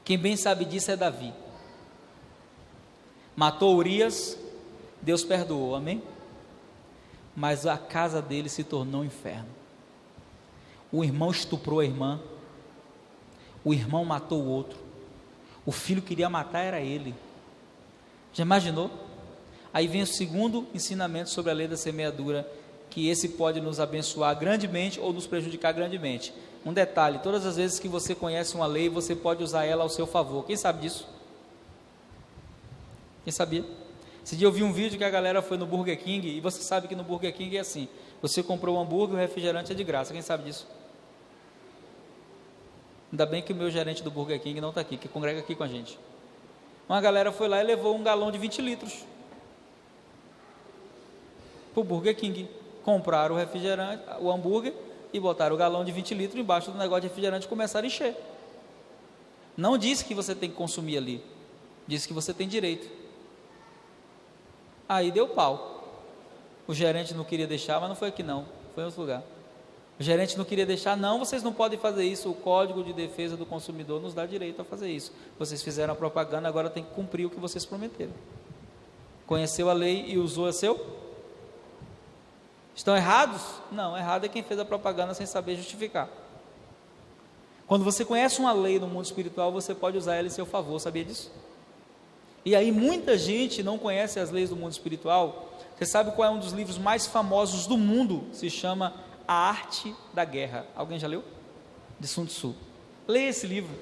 Quem bem sabe disso é Davi. Matou Urias, Deus perdoou, amém? Mas a casa dele se tornou um inferno. O irmão estuprou a irmã, o irmão matou o outro, o filho queria matar era ele. Já imaginou? Aí vem o segundo ensinamento sobre a lei da semeadura, que esse pode nos abençoar grandemente ou nos prejudicar grandemente. Um detalhe: todas as vezes que você conhece uma lei, você pode usar ela ao seu favor. Quem sabe disso? Quem sabia? Esse dia eu vi um vídeo que a galera foi no Burger King, e você sabe que no Burger King é assim, você comprou um hambúrguer, o refrigerante é de graça, quem sabe disso? Ainda bem que o meu gerente do Burger King não está aqui, que congrega aqui com a gente. Uma galera foi lá e levou um galão de 20 litros para o Burger King. Compraram o refrigerante, o hambúrguer, e botaram o galão de 20 litros embaixo do negócio de refrigerante e começaram a encher. Não disse que você tem que consumir ali, disse que você tem direito. Aí deu pau. O gerente não queria deixar, mas não foi aqui não, foi em outro lugar. O gerente não queria deixar, não, vocês não podem fazer isso, o Código de Defesa do Consumidor nos dá direito a fazer isso. Vocês fizeram a propaganda, agora tem que cumprir o que vocês prometeram. Conheceu a lei e usou a seu? Estão errados? Não, errado é quem fez a propaganda sem saber justificar. Quando você conhece uma lei no mundo espiritual, você pode usar ela em seu favor, sabia disso? E aí muita gente não conhece as leis do mundo espiritual. Você sabe qual é um dos livros mais famosos do mundo? Se chama A Arte da Guerra. Alguém já leu? De Sun Tzu. Leia esse livro.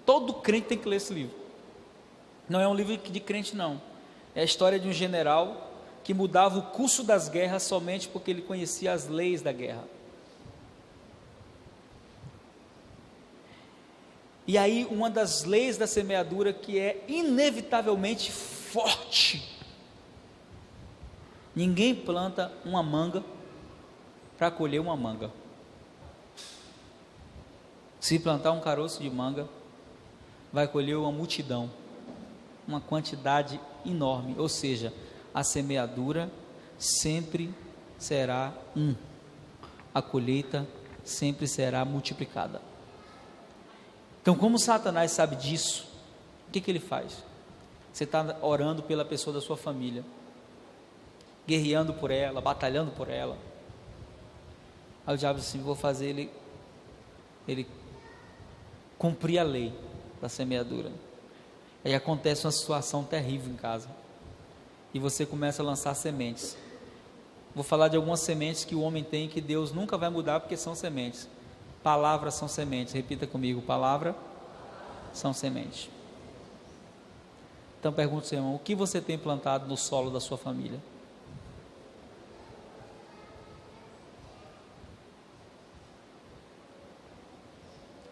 Todo crente tem que ler esse livro. Não é um livro de crente não. É a história de um general que mudava o curso das guerras somente porque ele conhecia as leis da guerra. E aí uma das leis da semeadura que é inevitavelmente forte: ninguém planta uma manga para colher uma manga. Se plantar um caroço de manga, vai colher uma multidão, uma quantidade enorme. Ou seja, a semeadura sempre será a colheita sempre será multiplicada. Então, como Satanás sabe disso, o que ele faz? Você está orando pela pessoa da sua família, guerreando por ela, batalhando por ela. Aí o diabo diz assim: vou fazer ele cumprir a lei da semeadura. Aí acontece uma situação terrível em casa, e você começa a lançar sementes. Vou falar de algumas sementes que o homem tem, que Deus nunca vai mudar, porque são sementes. Palavras são sementes, repita comigo: palavra são sementes. Então pergunto, seu irmão, o que você tem plantado no solo da sua família?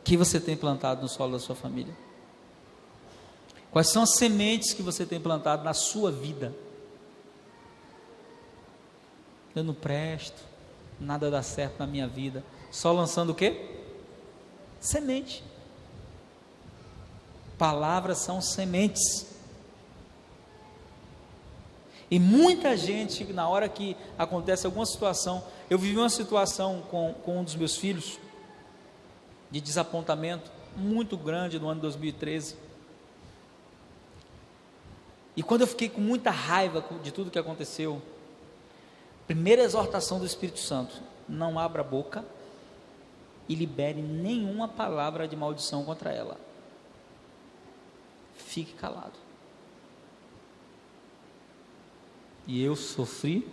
O que você tem plantado no solo da sua família? Quais são as sementes que você tem plantado na sua vida? Eu não presto, nada dá certo na minha vida. Só lançando o quê? Semente. Palavras são sementes. E muita gente, na hora que acontece alguma situação, eu vivi uma situação com um dos meus filhos, de desapontamento muito grande no ano de 2013. E quando eu fiquei com muita raiva de tudo que aconteceu, primeira exortação do Espírito Santo: não abra a boca e libere nenhuma palavra de maldição contra ela. Fique calado. E eu sofri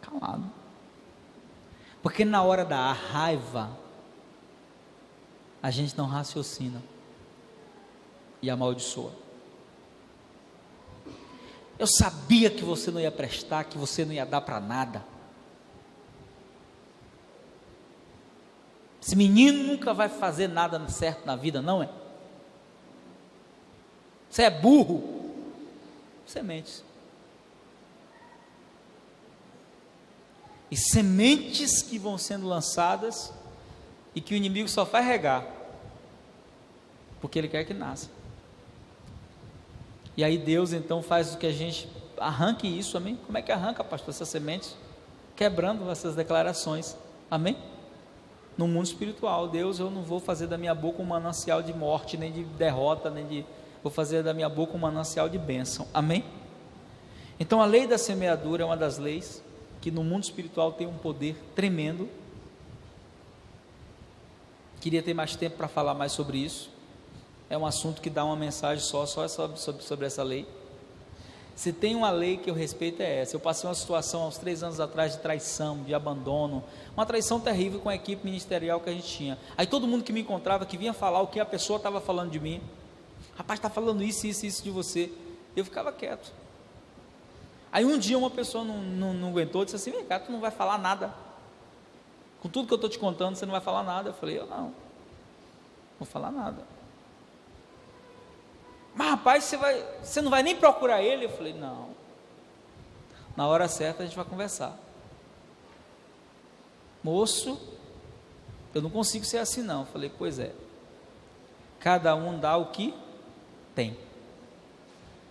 calado, porque na hora da raiva a gente não raciocina e amaldiçoa. Eu sabia que você não ia prestar, que você não ia dar para nada. Esse menino nunca vai fazer nada certo na vida, não é? Você é burro. Sementes. E sementes que vão sendo lançadas e que o inimigo só faz regar, porque ele quer que nasça. E aí Deus então faz com que a gente arranque isso, amém? Como é que arranca, pastor, essas sementes? Quebrando essas declarações, amém? No mundo espiritual, Deus, eu não vou fazer da minha boca um manancial de morte, nem de derrota, vou fazer da minha boca um manancial de bênção, amém? Então a lei da semeadura é uma das leis que no mundo espiritual tem um poder tremendo. Queria ter mais tempo para falar mais sobre isso. É um assunto que dá uma mensagem só sobre essa lei. Se tem uma lei que eu respeito é essa. Eu passei uma situação há uns 3 anos atrás de traição, de abandono, uma traição terrível com a equipe ministerial que a gente tinha. Aí todo mundo que me encontrava, que vinha falar o que a pessoa estava falando de mim: rapaz, está falando isso de você. Eu ficava quieto. Aí um dia uma pessoa não aguentou, disse assim: vem cá, tu não vai falar nada, com tudo que eu estou te contando, você não vai falar nada. Eu falei: eu não vou falar nada. Mas rapaz, você não vai nem procurar ele? Eu falei: não, na hora certa a gente vai conversar. Moço, eu não consigo ser assim não. Eu falei: pois é, cada um dá o que tem.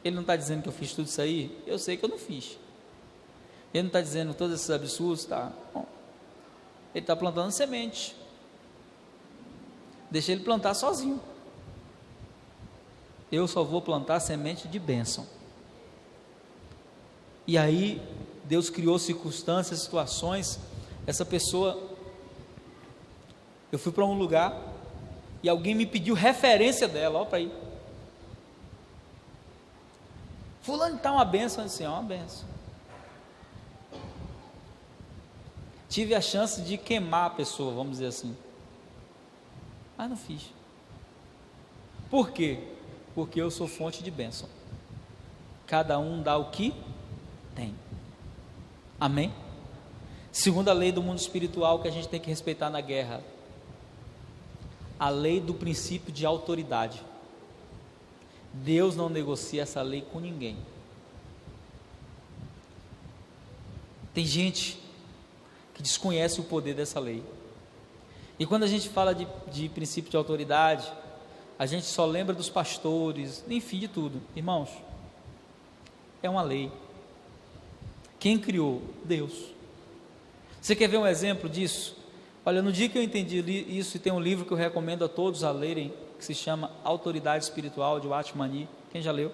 Ele não está dizendo que eu fiz tudo isso aí? Eu sei que eu não fiz. Ele não está dizendo todos esses absurdos, tá? Bom, ele está plantando semente. Deixa ele plantar sozinho. Eu só vou plantar semente de bênção. E aí Deus criou circunstâncias, situações. Essa pessoa, eu fui para um lugar e alguém me pediu referência dela, ó, para ir. Fulano está uma bênção, assim, ó, uma bênção. Tive a chance de queimar a pessoa, vamos dizer assim, mas não fiz. Por quê? Porque eu sou fonte de bênção. Cada um dá o que tem. Amém? Segunda lei do mundo espiritual que a gente tem que respeitar na guerra: a lei do princípio de autoridade. Deus não negocia essa lei com ninguém. Tem gente que desconhece o poder dessa lei. E quando a gente fala de princípio de autoridade, a gente só lembra dos pastores, enfim, de tudo. Irmãos, é uma lei. Quem criou? Deus. Você quer ver um exemplo disso? Olha, no dia que eu entendi isso, e tem um livro que eu recomendo a todos a lerem, que se chama Autoridade Espiritual, de Watchman. Quem já leu?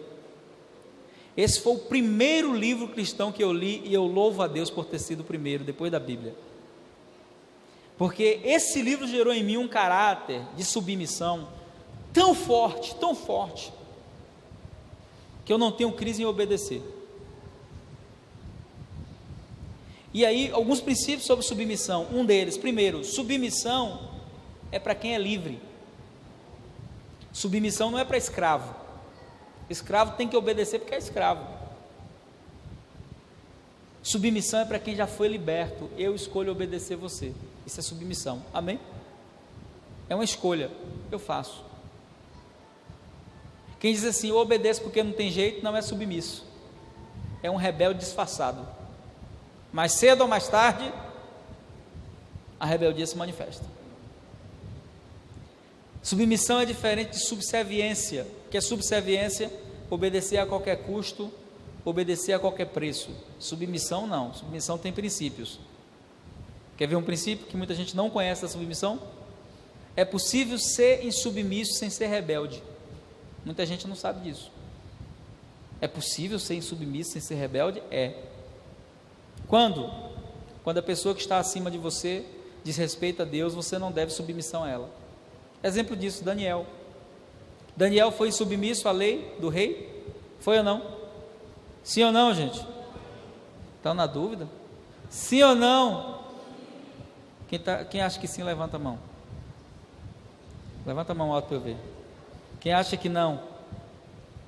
Esse foi o primeiro livro cristão que eu li, e eu louvo a Deus por ter sido o primeiro, depois da Bíblia, porque esse livro gerou em mim um caráter de submissão tão forte, que eu não tenho crise em obedecer. E aí, alguns princípios sobre submissão. Um deles, primeiro, submissão é para quem é livre. Submissão não é para escravo. Escravo tem que obedecer porque é escravo. Submissão é para quem já foi liberto. Eu escolho obedecer você. Isso é submissão. Amém? É uma escolha. Eu faço. Quem diz assim: eu obedeço porque não tem jeito, não é submisso. É um rebelde disfarçado. Mais cedo ou mais tarde, a rebeldia se manifesta. Submissão é diferente de subserviência, que é subserviência, obedecer a qualquer custo, obedecer a qualquer preço. Submissão não, submissão tem princípios. Quer ver um princípio que muita gente não conhece da submissão? É possível ser insubmisso sem ser rebelde. Muita gente não sabe disso. É possível ser insubmisso sem ser rebelde? É. Quando? Quando a pessoa que está acima de você desrespeita a Deus, você não deve submissão a ela. Exemplo disso, Daniel. Daniel foi submisso à lei do rei? Foi ou não? Sim ou não, gente? Estão na dúvida? Sim ou não? Quem acha que sim, levanta a mão. Levanta a mão alto para eu ver. Quem acha que não?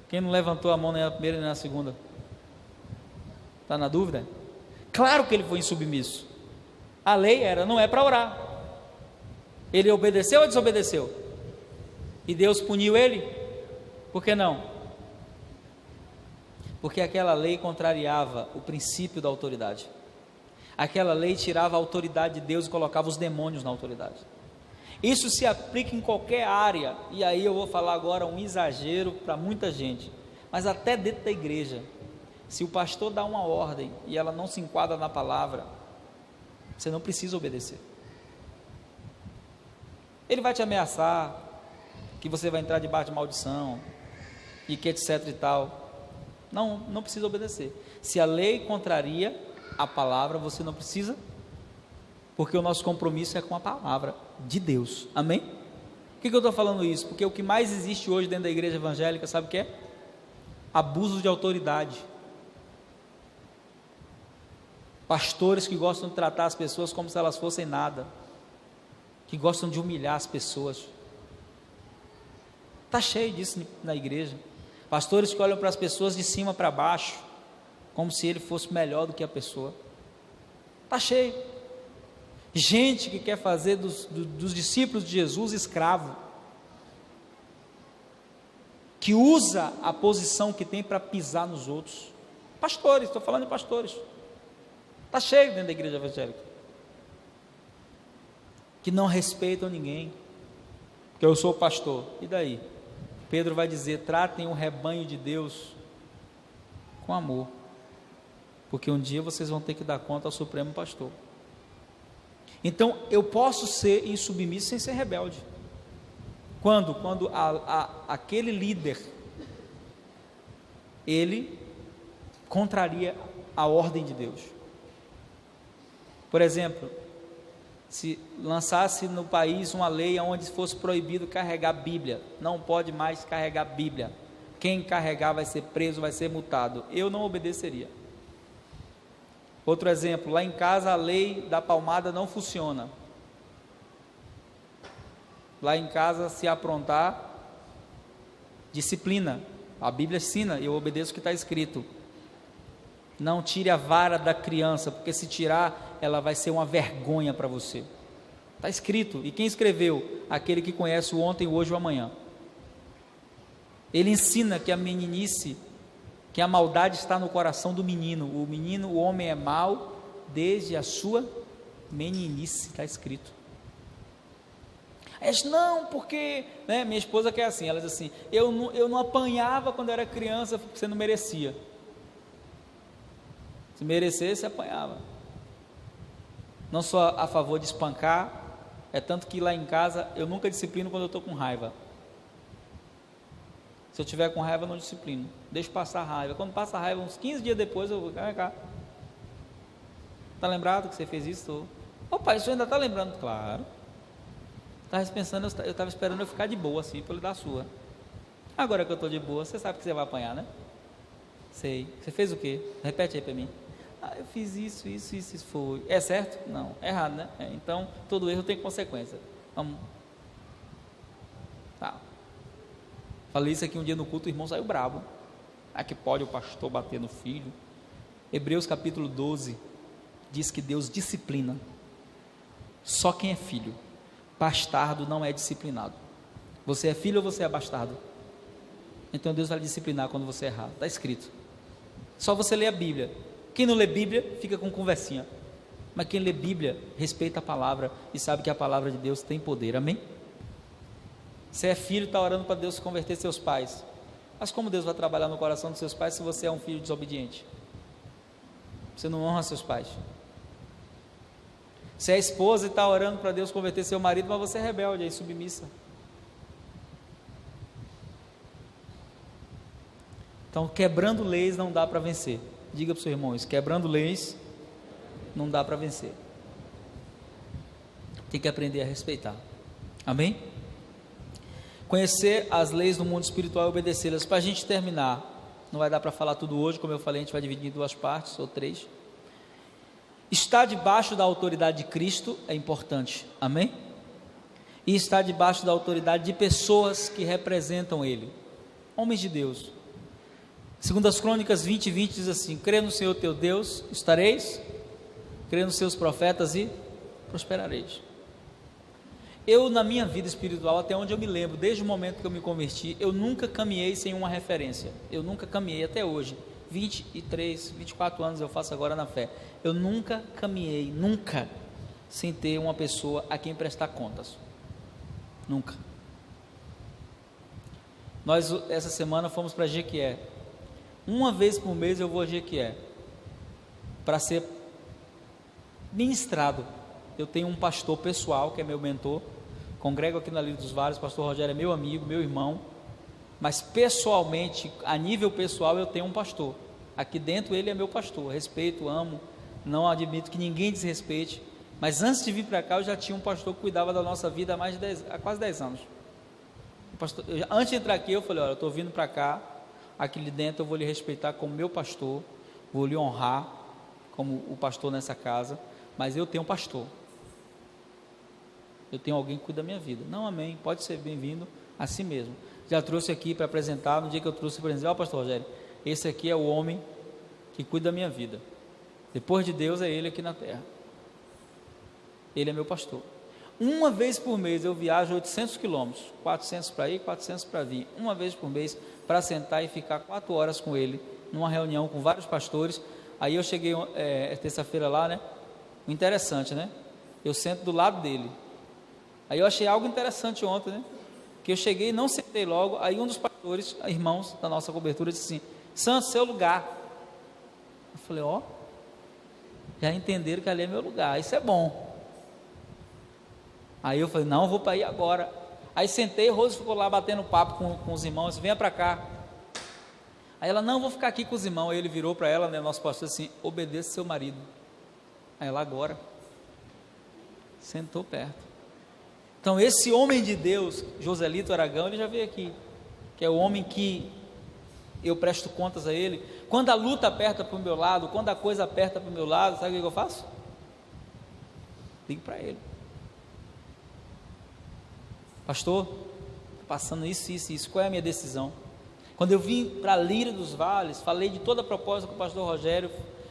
Quem não levantou a mão nem na primeira nem na segunda? Está na dúvida? Claro que ele foi insubmisso. A lei não é para orar. Ele obedeceu ou desobedeceu? E Deus puniu ele? Por que não? Porque aquela lei contrariava o princípio da autoridade. Aquela lei tirava a autoridade de Deus e colocava os demônios na autoridade. Isso se aplica em qualquer área. E aí eu vou falar agora um exagero para muita gente, mas até dentro da igreja. Se o pastor dá uma ordem e ela não se enquadra na palavra, você não precisa obedecer. Ele vai te ameaçar que você vai entrar debaixo de maldição e que etc e tal. Não precisa obedecer. Se a lei contraria a palavra, você não precisa, porque o nosso compromisso é com a palavra de Deus. Amém? Por que eu estou falando isso? Porque o que mais existe hoje dentro da igreja evangélica, sabe o que é? Abuso de autoridade. Pastores que gostam de tratar as pessoas como se elas fossem nada, que gostam de humilhar as pessoas. Está cheio disso na igreja. Pastores que olham para as pessoas de cima para baixo, como se ele fosse melhor do que a pessoa. Está cheio. Gente que quer fazer dos discípulos de Jesus escravo, que usa a posição que tem para pisar nos outros. Pastores, estou falando de pastores. Está cheio dentro da igreja evangélica, que não respeitam ninguém, porque eu sou pastor, e daí? Pedro vai dizer: tratem o rebanho de Deus com amor, porque um dia vocês vão ter que dar conta ao Supremo Pastor. Então, eu posso ser insubmisso sem ser rebelde. Quando aquele líder, ele contraria a ordem de Deus. Por exemplo, se lançasse no país uma lei onde fosse proibido carregar Bíblia, não pode mais carregar Bíblia, quem carregar vai ser preso, vai ser multado, eu não obedeceria. Outro exemplo, lá em casa a lei da palmada não funciona. Lá em casa, se aprontar, disciplina. A Bíblia ensina, eu obedeço o que está escrito. Não tire a vara da criança, porque se tirar, ela vai ser uma vergonha para você. Está escrito. E quem escreveu? Aquele que conhece o ontem, o hoje e o amanhã. Ele ensina que a meninice, que a maldade está no coração do menino. O homem é mau desde a sua meninice, está escrito. Aí diz, não, porque, né, minha esposa que é assim, ela diz assim, eu não apanhava quando era criança, porque você não merecia. Se merecesse, apanhava. Não sou a favor de espancar, é tanto que lá em casa eu nunca disciplino quando eu estou com raiva. Se eu tiver com raiva, eu não disciplino, deixo passar a raiva. Quando passa a raiva, uns 15 dias depois, eu vou cá. Está lembrado que você fez isso? Opa, isso ainda está lembrando? Claro. Estava pensando, eu estava esperando eu ficar de boa assim, para ele dar a sua. Agora que eu estou de boa, você sabe que você vai apanhar, né? Sei. Você fez o quê? Repete aí para mim. Eu fiz isso foi. É certo? Não. É errado, né? Então, todo erro tem consequência. Vamos. Tá. Falei isso aqui um dia no culto, o irmão saiu bravo. Que pode o pastor bater no filho? Hebreus capítulo 12 diz que Deus disciplina só quem é filho. Bastardo não é disciplinado. Você é filho ou você é bastardo? Então Deus vai disciplinar quando você errar. Está escrito. Só você lê a Bíblia. Quem não lê Bíblia fica com conversinha. Mas quem lê Bíblia respeita a palavra e sabe que a palavra de Deus tem poder. Amém? Você é filho, está orando para Deus converter seus pais. Mas como Deus vai trabalhar no coração dos seus pais se você é um filho desobediente? Você não honra seus pais. Você é esposa e está orando para Deus converter seu marido, mas você é rebelde, é insubmissa. Então, quebrando leis não dá para vencer. Diga para o seu irmão isso, quebrando leis não dá para vencer. Tem que aprender a respeitar. Amém? Conhecer as leis do mundo espiritual e obedecê-las. Para a gente terminar, não vai dar para falar tudo hoje, como eu falei, a gente vai dividir em 2 partes ou 3. Estar debaixo da autoridade de Cristo é importante, amém? E estar debaixo da autoridade de pessoas que representam Ele, homens de Deus. Segundo as Crônicas 20:20 diz assim: crê no Senhor teu Deus, estareis, crê nos seus profetas e prosperareis. Eu, na minha vida espiritual, até onde eu me lembro, desde o momento que eu me converti, eu nunca caminhei sem uma referência. Eu nunca caminhei até hoje. 23, 24 anos eu faço agora na fé. Eu nunca caminhei, nunca, sem ter uma pessoa a quem prestar contas. Nunca. Nós, essa semana, fomos para Jequié. Uma vez por mês eu vou a Jequié, para ser ministrado. Eu tenho um pastor pessoal, que é meu mentor, congrego aqui na Lírio dos Vales. O pastor Rogério é meu amigo, meu irmão, mas pessoalmente, a nível pessoal, eu tenho um pastor. Aqui dentro ele é meu pastor, respeito, amo, não admito que ninguém desrespeite, mas antes de vir para cá eu já tinha um pastor que cuidava da nossa vida há quase 10 anos. Antes de entrar aqui eu falei, olha, eu estou vindo para cá, aqui dentro eu vou lhe respeitar como meu pastor, vou lhe honrar como o pastor nessa casa, mas eu tenho um pastor, eu tenho alguém que cuida da minha vida. Não, amém, pode ser bem-vindo assim mesmo. Já trouxe aqui para apresentar, no dia que eu trouxe para dizer, ó pastor Rogério, esse aqui é o homem que cuida da minha vida. Depois de Deus é Ele aqui na terra. Ele é meu pastor. Uma vez por mês eu viajo 800 quilômetros, 400 para ir, 400 para vir, uma vez por mês, para sentar e ficar 4 horas com ele, numa reunião com vários pastores. Aí eu cheguei terça-feira lá, né? Interessante, né? Eu sento do lado dele. Aí eu achei algo interessante ontem, né? Que eu cheguei e não sentei logo. Aí um dos pastores, irmãos da nossa cobertura, disse assim: Santos, seu lugar. Eu falei: ó, já entenderam que ali é meu lugar, isso é bom. Aí eu falei: não, vou para aí agora. Aí sentei, Rose ficou lá batendo papo com os irmãos: venha para cá. Aí ela: não, vou ficar aqui com os irmãos. Aí ele virou para ela, né, nosso pastor, assim: obedeça seu marido. Aí ela: agora. Sentou perto. Então esse homem de Deus, Joselito Aragão, ele já veio aqui, que é o homem que eu presto contas a ele. Quando a luta aperta para o meu lado, quando a coisa aperta para o meu lado, sabe o que eu faço? Ligo para ele: pastor, está passando isso, qual é a minha decisão? Quando eu vim para Lira dos Vales, falei de toda a proposta que o pastor Rogério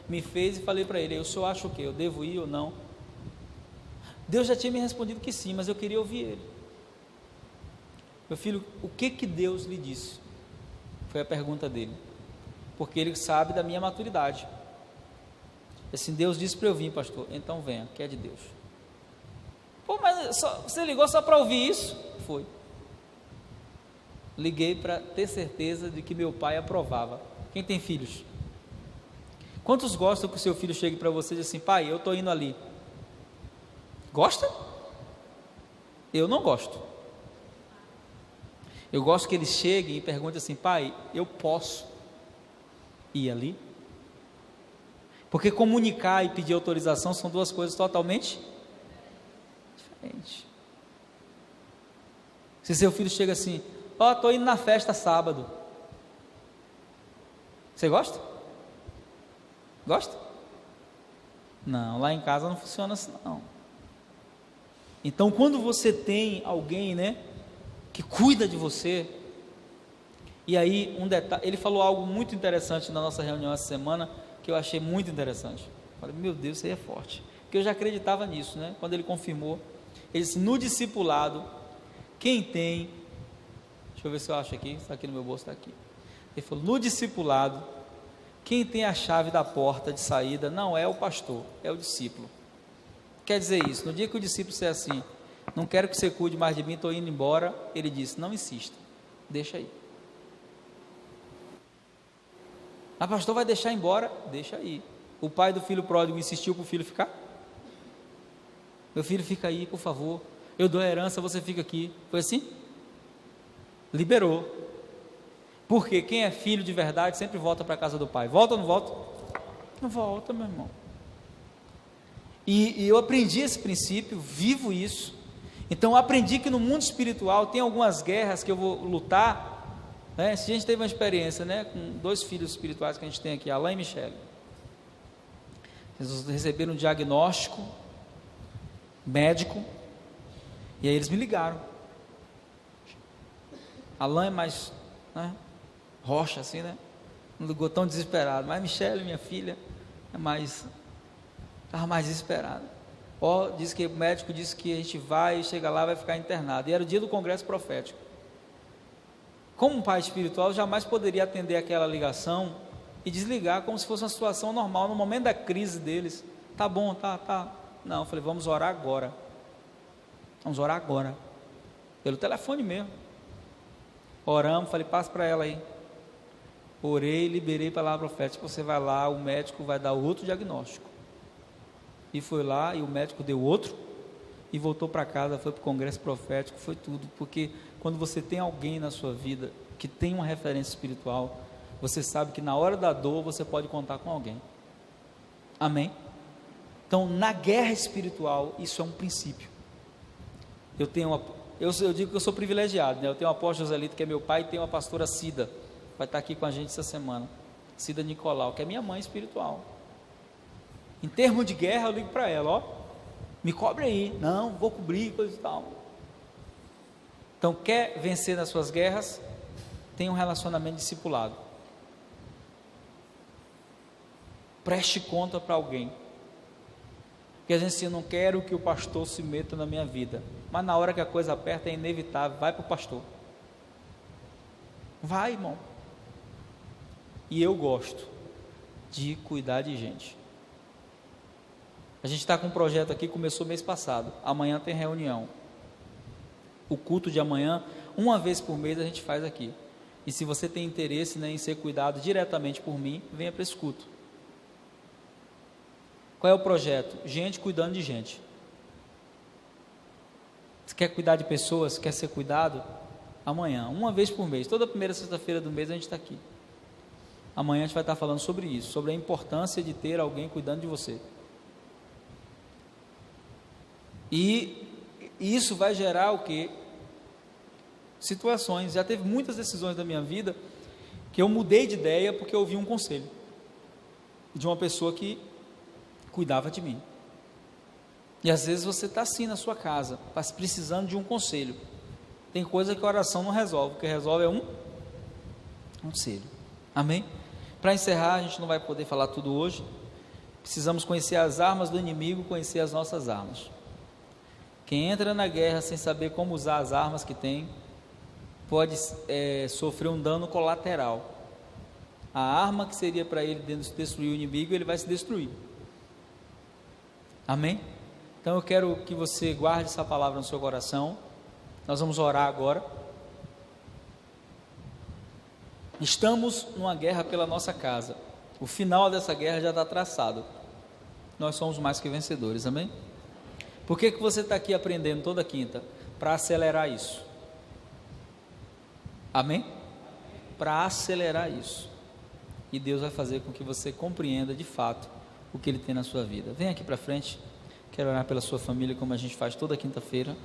me fez e falei para ele: o senhor acha o quê? Eu devo ir ou não? Deus já tinha me respondido que sim, mas eu queria ouvir ele. Meu filho, o que Deus lhe disse? Foi a pergunta dele, porque ele sabe da minha maturidade. Assim: Deus disse para eu vir, pastor, então venha, que é de Deus. Pô, mas você ligou só para ouvir isso? Foi. Liguei para ter certeza de que meu pai aprovava. Quem tem filhos? Quantos gostam que o seu filho chegue para você e diga assim: pai, eu estou indo ali? Gosta? Eu não gosto. Eu gosto que eles cheguem e perguntem assim: pai, eu posso ir ali? Porque comunicar e pedir autorização são duas coisas totalmente diferentes. Se seu filho chega assim: ó, estou indo na festa sábado, você gosta? Gosta? Não, lá em casa não funciona assim não. Então, quando você tem alguém, né, que cuida de você, e aí um detalhe, ele falou algo muito interessante na nossa reunião essa semana, que eu achei muito interessante. Falei: meu Deus, isso aí é forte, porque eu já acreditava nisso, né? Quando ele confirmou, ele disse: no discipulado, quem tem, deixa eu ver se eu acho aqui, está aqui no meu bolso, está aqui. Ele falou: no discipulado, quem tem a chave da porta de saída não é o pastor, é o discípulo. Quer dizer isso, no dia que o discípulo disser assim: não quero que você cuide mais de mim, estou indo embora, ele disse: não insista, deixa aí. Ah, pastor, vai deixar embora? Deixa aí. O pai do filho pródigo insistiu para o filho ficar? Meu filho, fica aí, por favor, eu dou a herança, você fica aqui. Foi assim? Liberou. Porque quem é filho de verdade sempre volta para a casa do pai. Volta ou não volta? Não volta, meu irmão. E eu aprendi esse princípio, vivo isso. Então eu aprendi que no mundo espiritual tem algumas guerras que eu vou lutar, né? Se a gente teve uma experiência, né, com 2 filhos espirituais que a gente tem aqui, Alain e Michele. Eles receberam um diagnóstico médico, e aí eles me ligaram. Alain é mais, né, rocha assim, né? Não ligou tão desesperado, mas Michele, minha filha, é mais... estava mais desesperado. Diz que o médico disse que a gente vai, chega lá, vai ficar internado. E era o dia do congresso profético. Como um pai espiritual, eu jamais poderia atender aquela ligação e desligar como se fosse uma situação normal, no momento da crise deles. Tá bom, tá. Não, eu falei: vamos orar agora. Vamos orar agora. Pelo telefone mesmo. Oramos, falei: passa para ela aí. Orei, liberei a palavra profética. Você vai lá, o médico vai dar outro diagnóstico. E foi lá, e o médico deu outro, e voltou para casa, foi para o congresso profético, foi tudo, porque quando você tem alguém na sua vida, que tem uma referência espiritual, você sabe que na hora da dor, você pode contar com alguém, amém? Então, na guerra espiritual, isso é um princípio. Eu digo que eu sou privilegiado, né? Eu tenho o apóstolo Joselito, que é meu pai, e tenho a pastora Cida, vai estar aqui com a gente essa semana, Cida Nicolau, que é minha mãe espiritual. Em termos de guerra, eu ligo para ela: ó, me cobre aí. Não, vou cobrir, coisa e tal. Então, quer vencer nas suas guerras? Tem um relacionamento discipulado. Preste conta para alguém. Porque a gente assim, não quero que o pastor se meta na minha vida, mas na hora que a coisa aperta é inevitável, vai para o pastor. Vai, irmão. E eu gosto de cuidar de gente. A gente está com um projeto aqui, começou mês passado. Amanhã tem reunião. O culto de amanhã, uma vez por mês a gente faz aqui. E se você tem interesse, né, em ser cuidado diretamente por mim, venha para esse culto. Qual é o projeto? Gente cuidando de gente. Você quer cuidar de pessoas? Quer ser cuidado? Amanhã, uma vez por mês, toda primeira sexta-feira do mês a gente está aqui. Amanhã a gente vai estar falando sobre isso, sobre a importância de ter alguém cuidando de você. E isso vai gerar o quê? Situações. Já teve muitas decisões da minha vida que eu mudei de ideia porque eu ouvi um conselho de uma pessoa que cuidava de mim. E às vezes você está assim na sua casa, precisando de um conselho. Tem coisa que a oração não resolve, o que resolve é um conselho. Amém? Para encerrar, a gente não vai poder falar tudo hoje. Precisamos conhecer as armas do inimigo, conhecer as nossas armas. Quem entra na guerra sem saber como usar as armas que tem, pode sofrer um dano colateral. A arma que seria para ele destruir o inimigo, ele vai se destruir. Amém? Então eu quero que você guarde essa palavra no seu coração. Nós vamos orar agora. Estamos numa guerra pela nossa casa. O final dessa guerra já está traçado. Nós somos mais que vencedores, amém? Por que você está aqui aprendendo toda quinta? Para acelerar isso. Amém? Para acelerar isso. E Deus vai fazer com que você compreenda de fato o que Ele tem na sua vida. Vem aqui para frente. Quero orar pela sua família, como a gente faz toda quinta-feira.